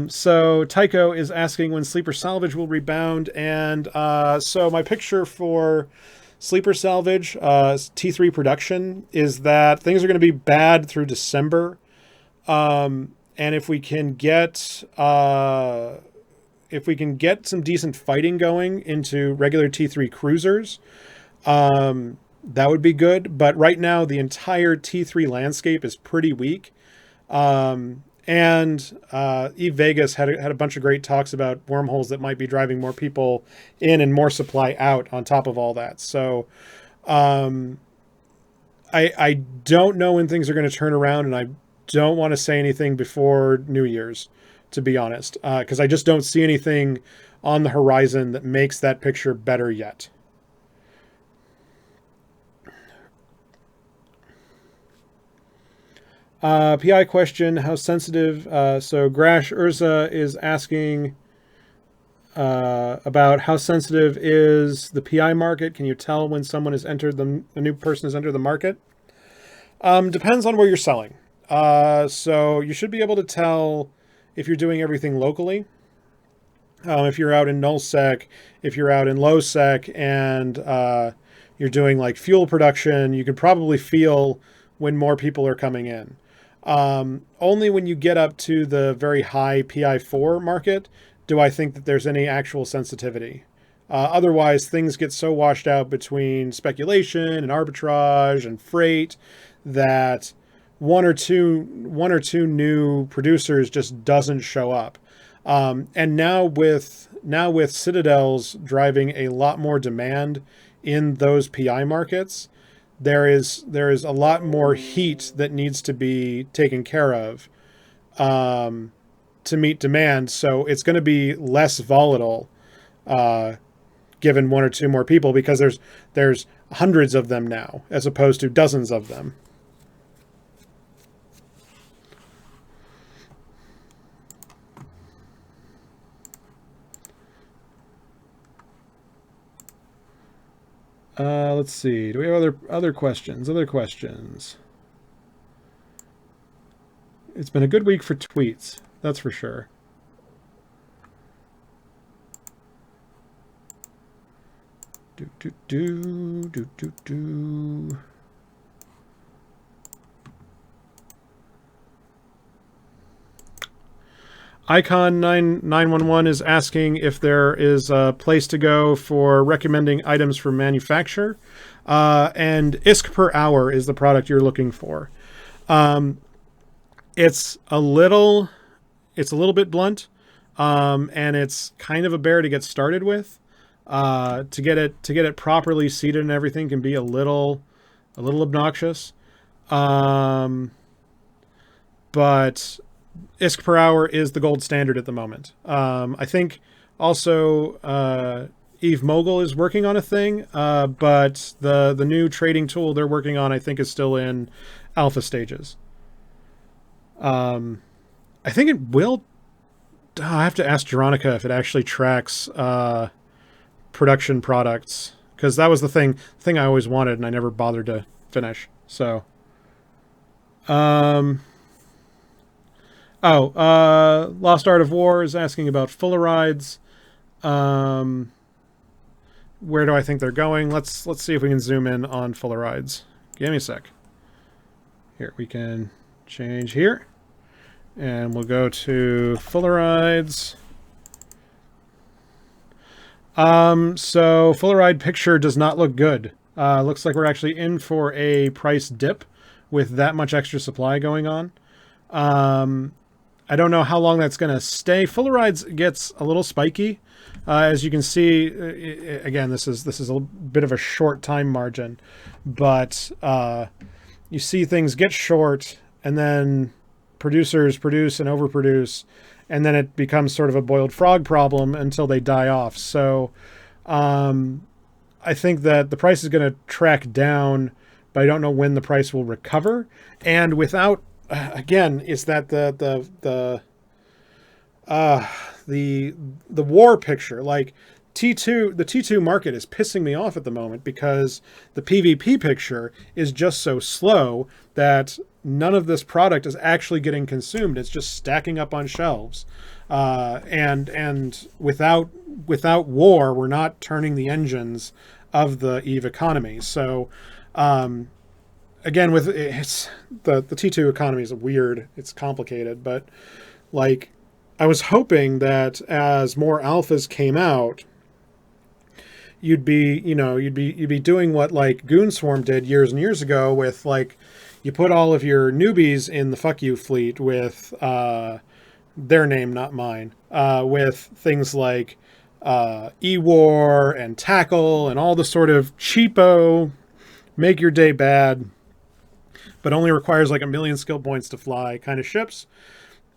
A: So Tycho is asking when Sleeper Salvage will rebound, and so my picture for Sleeper Salvage, T3 production, is that things are going to be bad through December, and if we can get some decent fighting going into regular T3 cruisers, that would be good. But right now, the entire T3 landscape is pretty weak. And Eve Vegas had a bunch of great talks about wormholes that might be driving more people in and more supply out on top of all that. So I don't know when things are going to turn around, and I don't want to say anything before New Year's, to be honest, because I just don't see anything on the horizon that makes that picture better yet. PI question, how sensitive? So Grash Urza is asking about how sensitive is the PI market. Can you tell when someone has entered a new person has entered the market? Depends on where you're selling. So you should be able to tell if you're doing everything locally. If you're out in nullsec, if you're out in lowsec, and you're doing like fuel production, you can probably feel when more people are coming in. Only when you get up to the very high PI4 market do I think that there's any actual sensitivity. Otherwise, things get so washed out between speculation and arbitrage and freight that one or two new producers just doesn't show up. And now with Citadels driving a lot more demand in those PI markets, there is a lot more heat that needs to be taken care of to meet demand. So it's going to be less volatile given one or two more people, because there's hundreds of them now as opposed to dozens of them. Let's see. Do we have other questions? Other questions. It's been a good week for tweets, that's for sure. Icon9911 is asking if there is a place to go for recommending items for manufacture. And ISK per hour is the product you're looking for. It's a little bit blunt, and it's kind of a bear to get started with. To get it properly seated and everything can be a little obnoxious. But ISK per hour is the gold standard at the moment. I think also Eve Mogul is working on a thing, but the new trading tool they're working on, I think, is still in alpha stages. I think it will. I have to ask Jeronica if it actually tracks production products, because that was the thing I always wanted and I never bothered to finish. So, Lost Art of War is asking about Fullerides. Where do I think they're going? Let's see if we can zoom in on Fullerides. Give me a sec. Here, we can change here. And we'll go to Fullerides. So Fulleride picture does not look good. Looks like we're actually in for a price dip with that much extra supply going on. I don't know how long that's going to stay. Fullerides gets a little spiky. As you can see, again, this is a bit of a short time margin, but you see things get short and then producers produce and overproduce, and then it becomes sort of a boiled frog problem until they die off. So I think that the price is going to track down, but I don't know when the price will recover. And without, again, is that the war picture, like T2, the T2 market is pissing me off at the moment because the PvP picture is just so slow that none of this product is actually getting consumed. It's just stacking up on shelves. And without war, we're not turning the engines of the EVE economy. So, again, it's the T2 economy is weird. It's complicated, but like I was hoping that as more alphas came out, you'd be doing what like Goonswarm did years and years ago with like, you put all of your newbies in the fuck you fleet with their name, not mine, with things like E-War and Tackle and all the sort of cheapo, make your day bad, but only requires like 1 million skill points to fly kind of ships.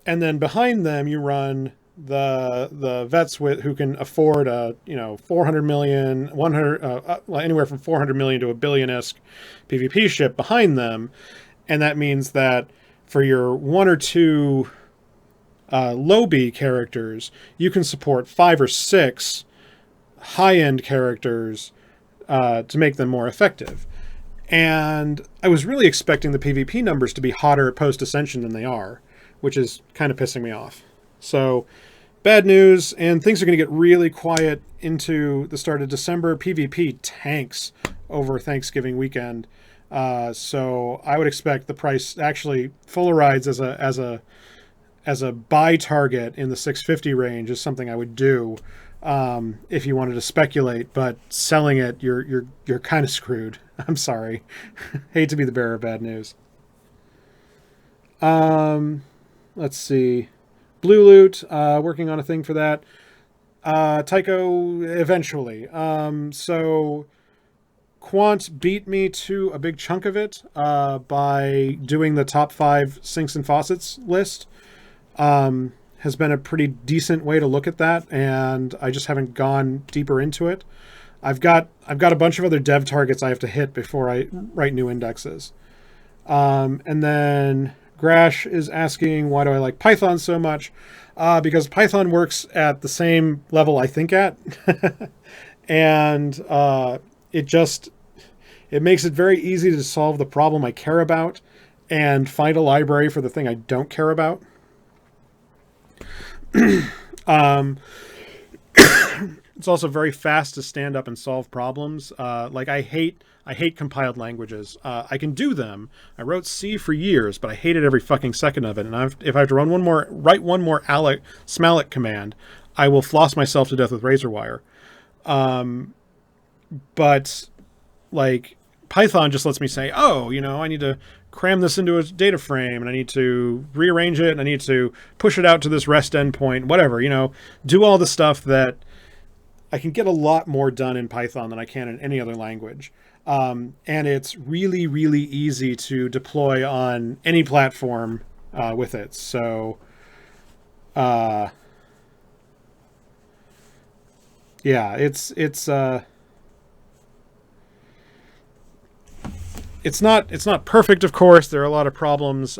A: And then behind them you run the vets who can afford 400 million, 100, anywhere from 400 million to $1 billion-esque PvP ship behind them. And that means that for your 1 or 2 low B characters, you can support 5 or 6 high-end characters to make them more effective. And I was really expecting the PvP numbers to be hotter post-Ascension than they are, which is kind of pissing me off. So, bad news, and things are going to get really quiet into the start of December. PvP tanks over Thanksgiving weekend. So I would expect the price, actually, Fullerides as a buy target in the 650 range is something I would do if you wanted to speculate, but selling it, you're kind of screwed. I'm sorry. Hate to be the bearer of bad news. Let's see. Blue Loot, working on a thing for that. Tycho, eventually. So Quant beat me to a big chunk of it by doing the top 5 sinks and faucets list. Has been a pretty decent way to look at that, and I just haven't gone deeper into it. I've got a bunch of other dev targets I have to hit before I write new indexes. And then Grash is asking, why do I like Python so much? Because Python works at the same level I think at. And it makes it very easy to solve the problem I care about and find a library for the thing I don't care about. It's also very fast to stand up and solve problems. Like I hate compiled languages. I can do them. I wrote C for years, but I hated every fucking second of it. And if I have to write one more smalloc command, I will floss myself to death with razor wire. But like Python just lets me say, oh, I need to cram this into a data frame, and I need to rearrange it, and I need to push it out to this REST endpoint, whatever, do all the stuff that I can get a lot more done in Python than I can in any other language. And it's really, really easy to deploy on any platform with it. So, yeah, it's not perfect, of course. There are a lot of problems.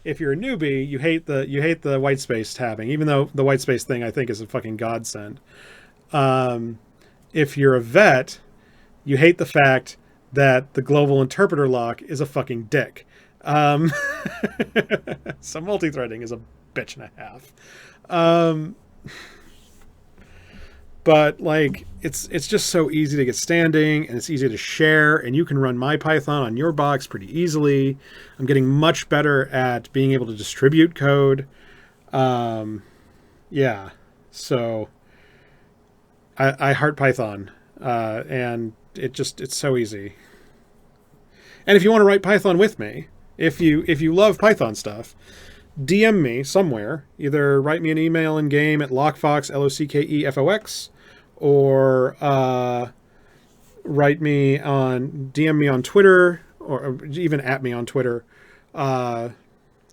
A: If you're a newbie, you hate the white space tabbing, even though the white space thing I think is a fucking godsend. If you're a vet, you hate the fact that the global interpreter lock is a fucking dick. So multi-threading is a bitch and a half. But like it's just so easy to get standing, and it's easy to share, and you can run MyPython on your box pretty easily. I'm getting much better at being able to distribute code. Yeah, so I heart Python, and it's so easy. And if you want to write Python with me, if you love Python stuff, DM me somewhere. Either write me an email in game at Lockefox, Lockefox, or DM me on Twitter, or even at me on Twitter.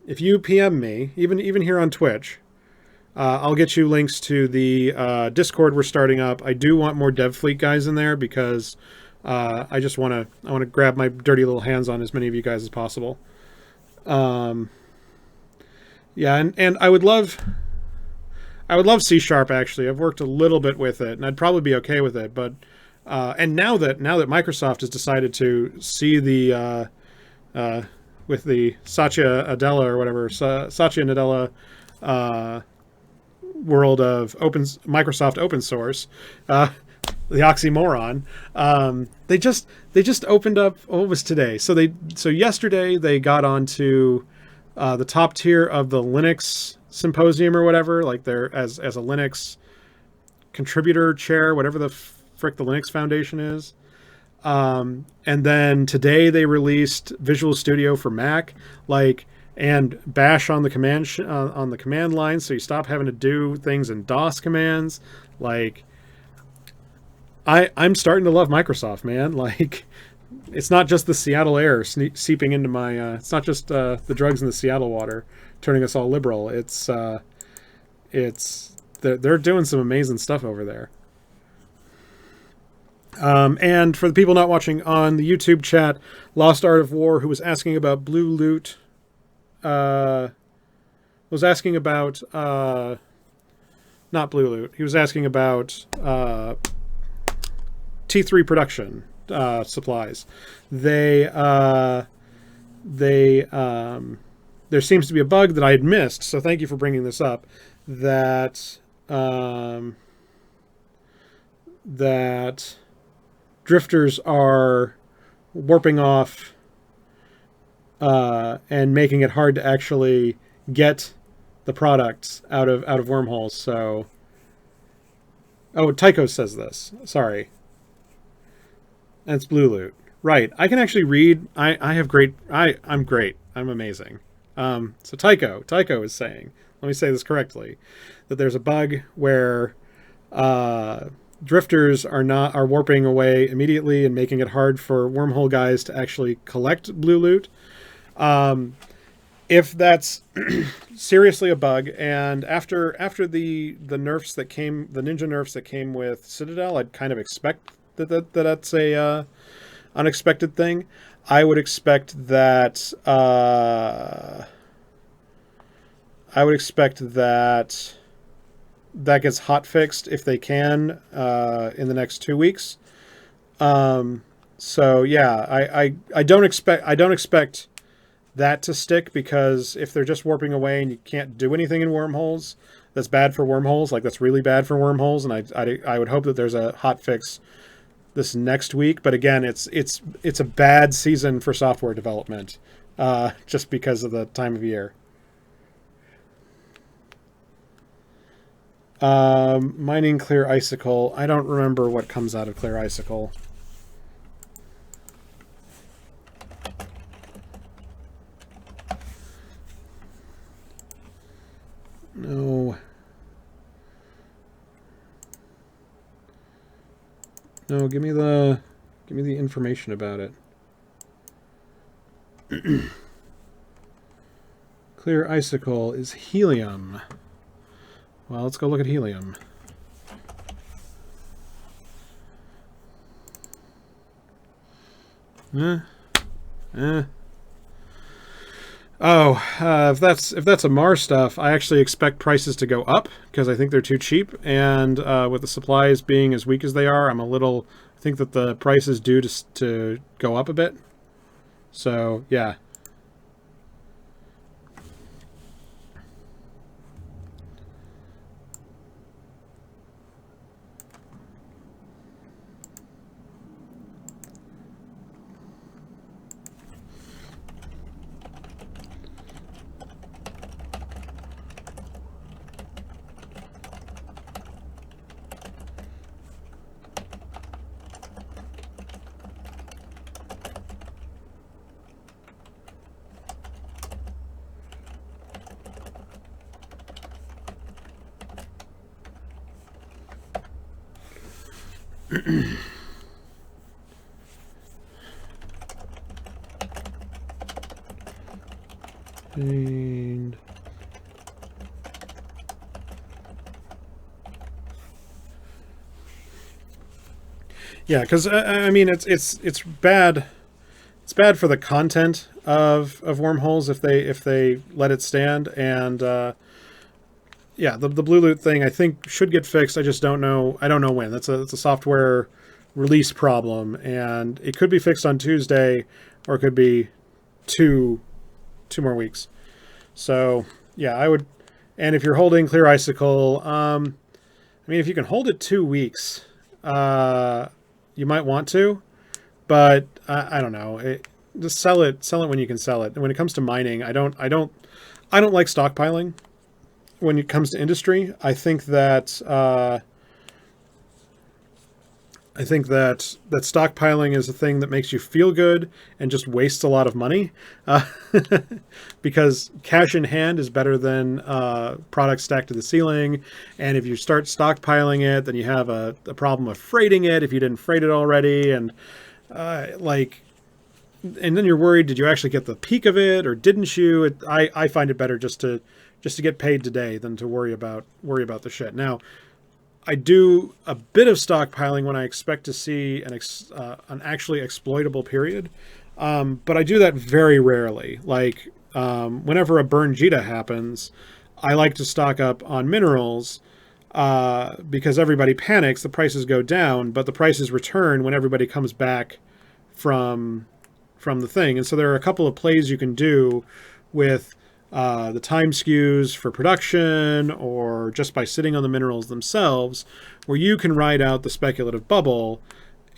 A: If you PM me, even here on Twitch, I'll get you links to the Discord we're starting up. I do want more DevFleet guys in there because I want to grab my dirty little hands on as many of you guys as possible. Yeah, and I would love C# actually. I've worked a little bit with it, and I'd probably be okay with it. But and now that Microsoft has decided to see the with the Satya Nadella or whatever Satya Nadella world of Microsoft open source, the oxymoron. They just opened up. What was today? So yesterday they got onto the top tier of the Linux symposium or whatever, like they're as a Linux contributor chair, whatever the frick the Linux Foundation is. And then today they released Visual Studio for Mac, and Bash on the command line, so you stop having to do things in DOS commands. I'm starting to love Microsoft, man. It's not just the Seattle air seeping into my. It's not just the drugs in the Seattle water turning us all liberal. They're doing some amazing stuff over there. And for the people not watching on the YouTube chat, Lost Art of War, who was asking about Blue Loot, was asking about not Blue Loot. He was asking about T3 production supplies. There seems to be a bug that I had missed, so thank you for bringing this up. That drifters are warping off and making it hard to actually get the products out of wormholes. So, Tycho says this. Sorry. That's Blue Loot. Right. I can actually read. I'm great. I'm amazing. So Tycho is saying, let me say this correctly, that there's a bug where drifters are warping away immediately and making it hard for wormhole guys to actually collect Blue Loot. If that's seriously a bug, and after the nerfs that came, the ninja nerfs that came with Citadel, I'd kind of expect that's a unexpected thing. I would expect that that gets hot fixed if they can in the next 2 weeks. So yeah, I don't expect that to stick, because if they're just warping away and you can't do anything in wormholes, that's bad for wormholes. Like, that's really bad for wormholes, and I would hope that there's a hot fix this next week. But again, it's a bad season for software development, just because of the time of year. Mining Clear Icicle. I don't remember what comes out of Clear Icicle. No. No, give me the information about it. Clear Icicle is helium. Well, let's go look at helium. If that's a Mars stuff, I actually expect prices to go up because I think they're too cheap, and with the supplies being as weak as they are, I think that the price is due to go up a bit. So yeah. And yeah, because I mean it's bad. It's bad for the content of wormholes if they let it stand. And yeah, the blue loot thing I think should get fixed. I just don't know. I don't know when. That's a software release problem, and it could be fixed on Tuesday, or it could be two more weeks. So yeah, I would. And if you're holding Clear Icicle, I mean, if you can hold it 2 weeks, you might want to, but I don't know. Just sell it when you can sell it. And when it comes to mining, I don't like stockpiling. When it comes to industry, I think that stockpiling is a thing that makes you feel good and just wastes a lot of money, because cash in hand is better than products stacked to the ceiling. And if you start stockpiling it, then you have a problem of freighting it if you didn't freight it already, and and then you're worried, did you actually get the peak of it or didn't you? I find it better just to get paid today than to worry about the shit. Now, I do a bit of stockpiling when I expect to see an actually exploitable period, but I do that very rarely. Like whenever a burn Jita happens, I like to stock up on minerals because everybody panics, the prices go down, but the prices return when everybody comes back from the thing. And so there are a couple of plays you can do with the time skews for production, or just by sitting on the minerals themselves, where you can ride out the speculative bubble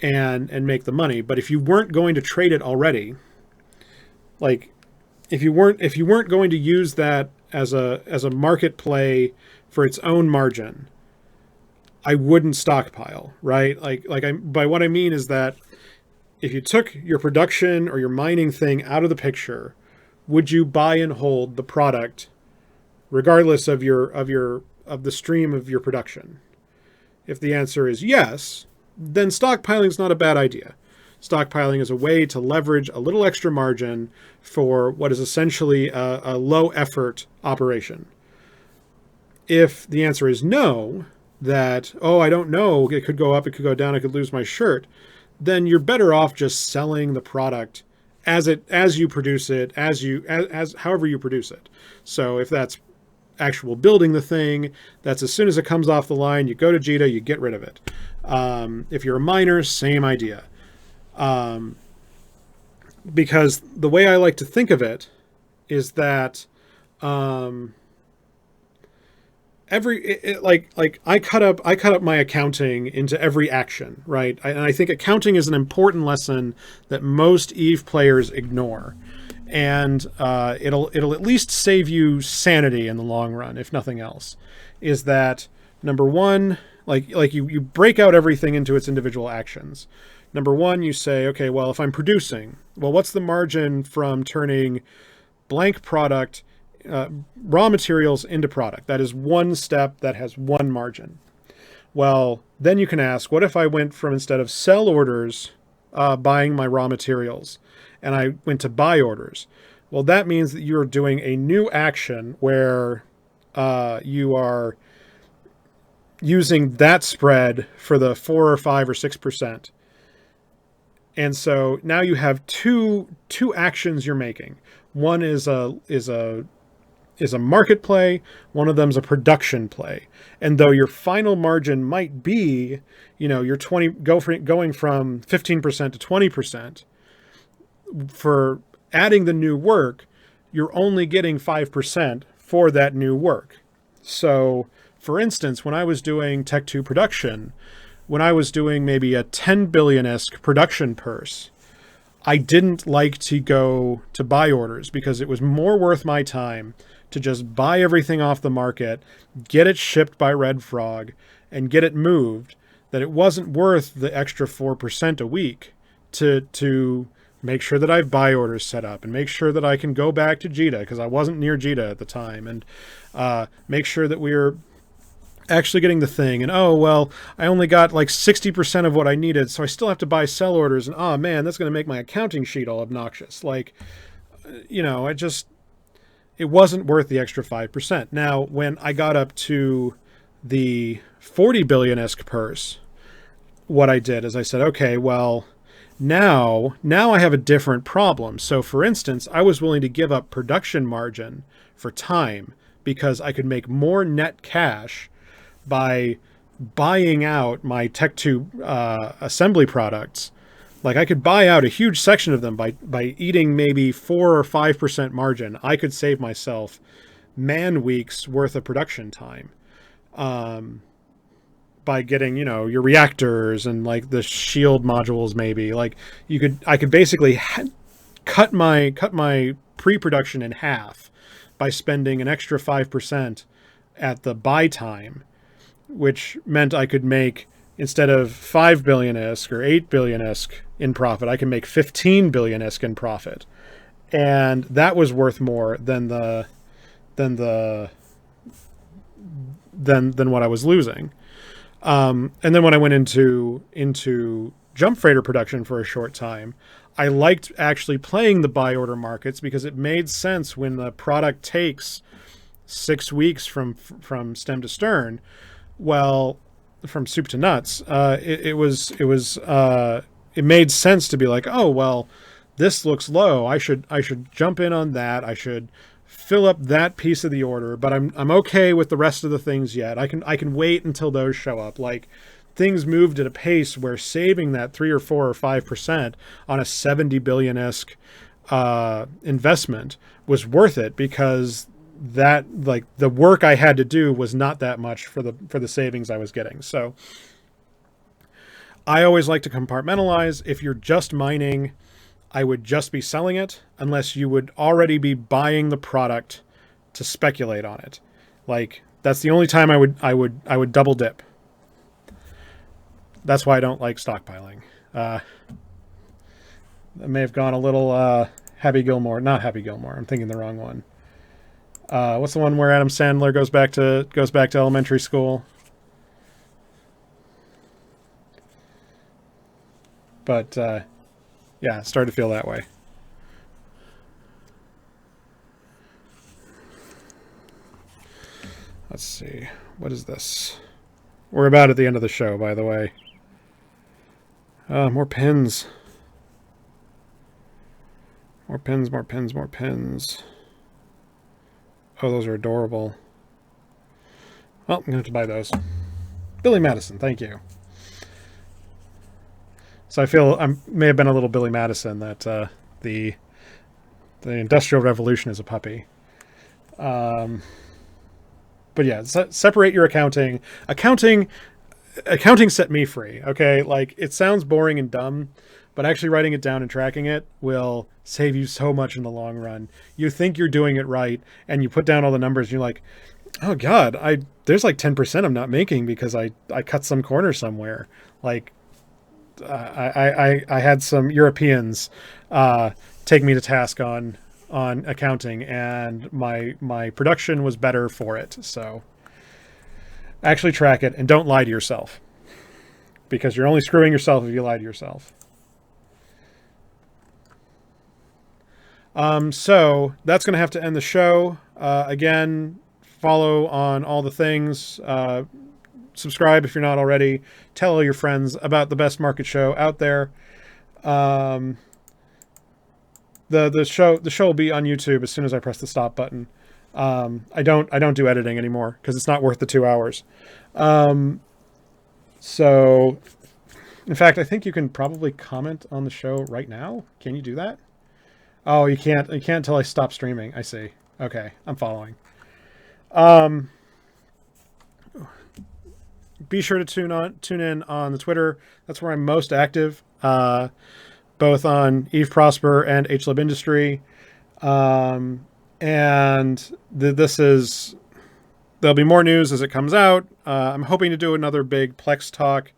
A: and make the money. But if you weren't going to trade it already, like if you weren't going to use that as a market play for its own margin, I wouldn't stockpile, right? By what I mean is that if you took your production or your mining thing out of the picture, would you buy and hold the product regardless of the stream of your production? If the answer is yes, then stockpiling is not a bad idea. Stockpiling is a way to leverage a little extra margin for what is essentially a low effort operation. If the answer is no, that, I don't know, it could go up, it could go down, I could lose my shirt, then you're better off just selling the product as you produce it, as however you produce it. So if that's actual building the thing, that's as soon as it comes off the line, you go to Jita, you get rid of it. If you're a miner, same idea. Because the way I like to think of it is that I cut up my accounting into every action, right? And I think accounting is an important lesson that most Eve players ignore, and it'll at least save you sanity in the long run, if nothing else. Is that number one? You break out everything into its individual actions. Number one, you say, okay, well, if I'm producing, well, what's the margin from turning blank product, raw materials into product? That is one step that has one margin. Well, then you can ask, what if I went from, instead of sell orders, buying my raw materials, and I went to buy orders? Well, that means that you're doing a new action where you are using that spread for the 4 or 5 or 6%. And so now you have two actions you're making. One is a market play, one of them's a production play. And though your final margin might be, you're going from 15% to 20%, for adding the new work, you're only getting 5% for that new work. So, for instance, when I was doing Tech 2 production, when I was doing maybe a 10 billion-esque production purse, I didn't like to go to buy orders because it was more worth my time to just buy everything off the market, get it shipped by Red Frog, and get it moved, that it wasn't worth the extra 4% a week to make sure that I have buy orders set up and make sure that I can go back to JITA, because I wasn't near JITA at the time, and make sure that we're actually getting the thing. And oh, well, I only got like 60% of what I needed, so I still have to buy sell orders, and oh man, that's going to make my accounting sheet all obnoxious. It wasn't worth the extra 5%. Now, when I got up to the 40 billion-esque purse, what I did is I said, okay, well, now I have a different problem. So for instance, I was willing to give up production margin for time because I could make more net cash by buying out my Tech 2 assembly products. Like, I could buy out a huge section of them by eating maybe 4 or 5% margin. I could save myself man weeks worth of production time by getting, your reactors and like the shield modules. Maybe like I could basically cut my pre-production in half by spending an extra 5% at the buy time, which meant I could make, instead of 5 billion-esque or 8 billion-esque in profit, I can make 15 billion-esque in profit. And that was worth more than what I was losing. And then when I went into jump freighter production for a short time, I liked actually playing the buy order markets because it made sense when the product takes 6 weeks from stem to stern. Well, from soup to nuts, it made sense to be like, oh well, this looks low. I should jump in on that. I should fill up that piece of the order, but I'm okay with the rest of the things yet. I can wait until those show up. Like, things moved at a pace where saving that 3 or 4 or 5% on a 70 billion-esque investment was worth it, because that, like, the work I had to do was not that much for the savings I was getting. So I always like to compartmentalize. If you're just mining, I would just be selling it, unless you would already be buying the product to speculate on it. Like, that's the only time I would double dip. That's why I don't like stockpiling. I may have gone a little Happy Gilmore. Not Happy Gilmore. I'm thinking the wrong one. What's the one where Adam Sandler goes back to elementary school? But yeah, it started to feel that way. Let's see. What is this? We're about at the end of the show, by the way. More pins. More pins, more pins, more pins. Oh, those are adorable. Well, I'm going to have to buy those. Billy Madison, thank you. So I feel I may have been a little Billy Madison, that the The Industrial Revolution is a puppy. But yeah, separate your accounting. Accounting set me free. Okay, like it sounds boring and dumb, but actually writing it down and tracking it will save you so much in the long run. You think you're doing it right, and you put down all the numbers. And you're like, oh God, there's like 10% I'm not making because I cut some corner somewhere. Like I had some Europeans take me to task on accounting, and my production was better for it. So actually track it and don't lie to yourself, because you're only screwing yourself if you lie to yourself. So that's going to have to end the show. Again, follow on all the things. Subscribe if you're not already. Tell all your friends about the best market show out there. The show will be on YouTube as soon as I press the stop button. I don't do editing anymore because it's not worth the 2 hours. So, in fact, I think you can probably comment on the show right now. Can you do that? Oh, you can't. You can't until I stop streaming. I see. Okay, I'm following. Be sure to tune in on the Twitter. That's where I'm most active, both on Eve Prosper and HLib Industry. And there'll be more news as it comes out. I'm hoping to do another big Plex talk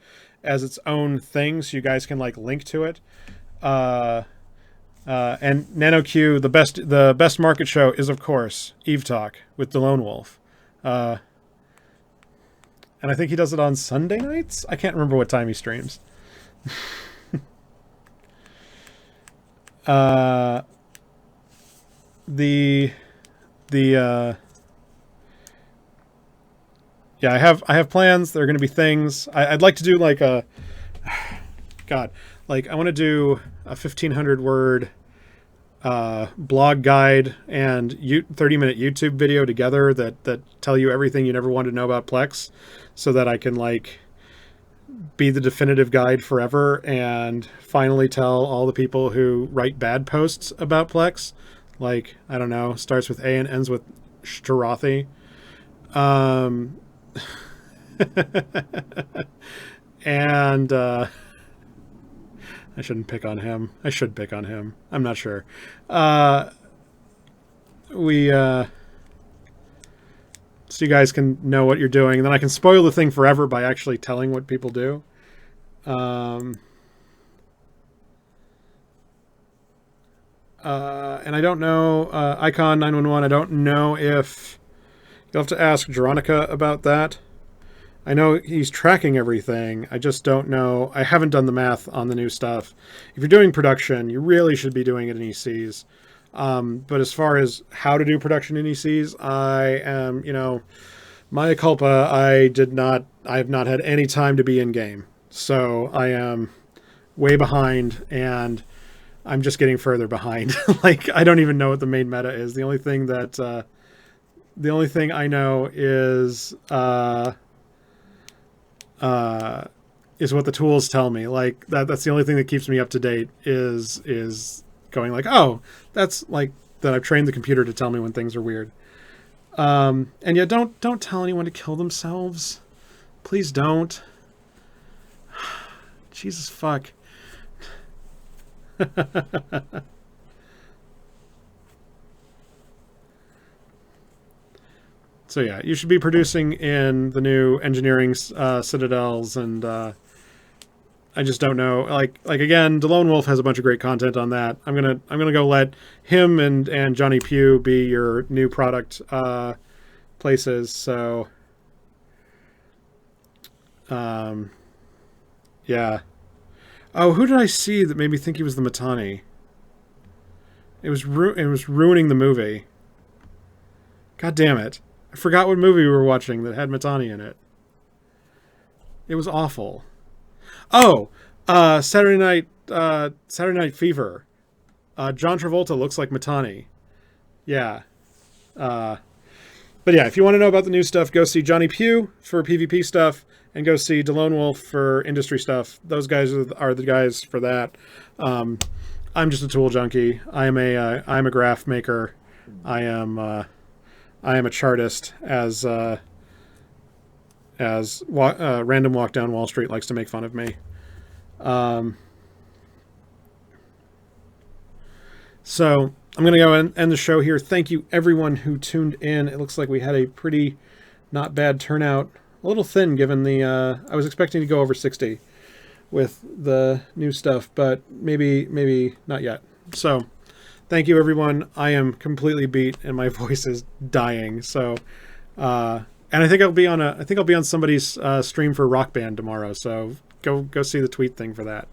A: as its own thing, so you guys can like link to it. And NanoQ, the best market show is of course Eve Talk with the Lone Wolf. And I think he does it on Sunday nights. I can't remember what time he streams. Yeah, I have plans. There are going to be things. I'd like to do like I want to do a 1,500 word blog guide and 30-minute YouTube video together that tell you everything you never wanted to know about Plex, so that I can like be the definitive guide forever and finally tell all the people who write bad posts about Plex, like, I don't know, starts with A and ends with Shtarothi. And I shouldn't pick on him. I should pick on him. I'm not sure. So you guys can know what you're doing, and then I can spoil the thing forever by actually telling what people do. And I don't know, Icon 911, I don't know if you'll have to ask Jeronica about that. I know he's tracking everything. I just don't know. I haven't done the math on the new stuff. If you're doing production, you really should be doing it in ECs. But as far as how to do production in ECs, I am, mea culpa. I have not had any time to be in game. So I am way behind, and I'm just getting further behind. Like, I don't even know what the main meta is. The only thing I know is what the tools tell me. Like that's the only thing that keeps me up to date is going like, oh, that's like that I've trained the computer to tell me when things are weird. And yeah, don't tell anyone to kill themselves. Please don't. Jesus fuck. So yeah, you should be producing in the new engineering citadels, and I just don't know. Like again, DeLone Wolf has a bunch of great content on that. I'm gonna go let him and Johnny Pugh be your new product places. So yeah. Oh, who did I see that made me think he was the Matani? It was ruining the movie. God damn it. I forgot what movie we were watching that had Matani in it. It was awful. Oh, Saturday Night Fever. John Travolta looks like Matani. Yeah. But yeah, if you want to know about the new stuff, go see Johnny Pugh for PvP stuff, and go see DeLone Wolf for industry stuff. Those guys are the guys for that. I'm just a tool junkie. I'm a graph maker. I am a chartist, as Random Walk Down Wall Street likes to make fun of me. So I'm going to go and end the show here. Thank you, everyone who tuned in. It looks like we had a pretty not bad turnout. A little thin, given the... I was expecting to go over 60 with the new stuff, but maybe not yet. So thank you, everyone. I am completely beat, and my voice is dying. So, and I think I'll be on somebody's stream for Rock Band tomorrow. So go see the tweet thing for that.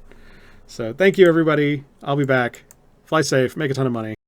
A: So thank you, everybody. I'll be back. Fly safe. Make a ton of money.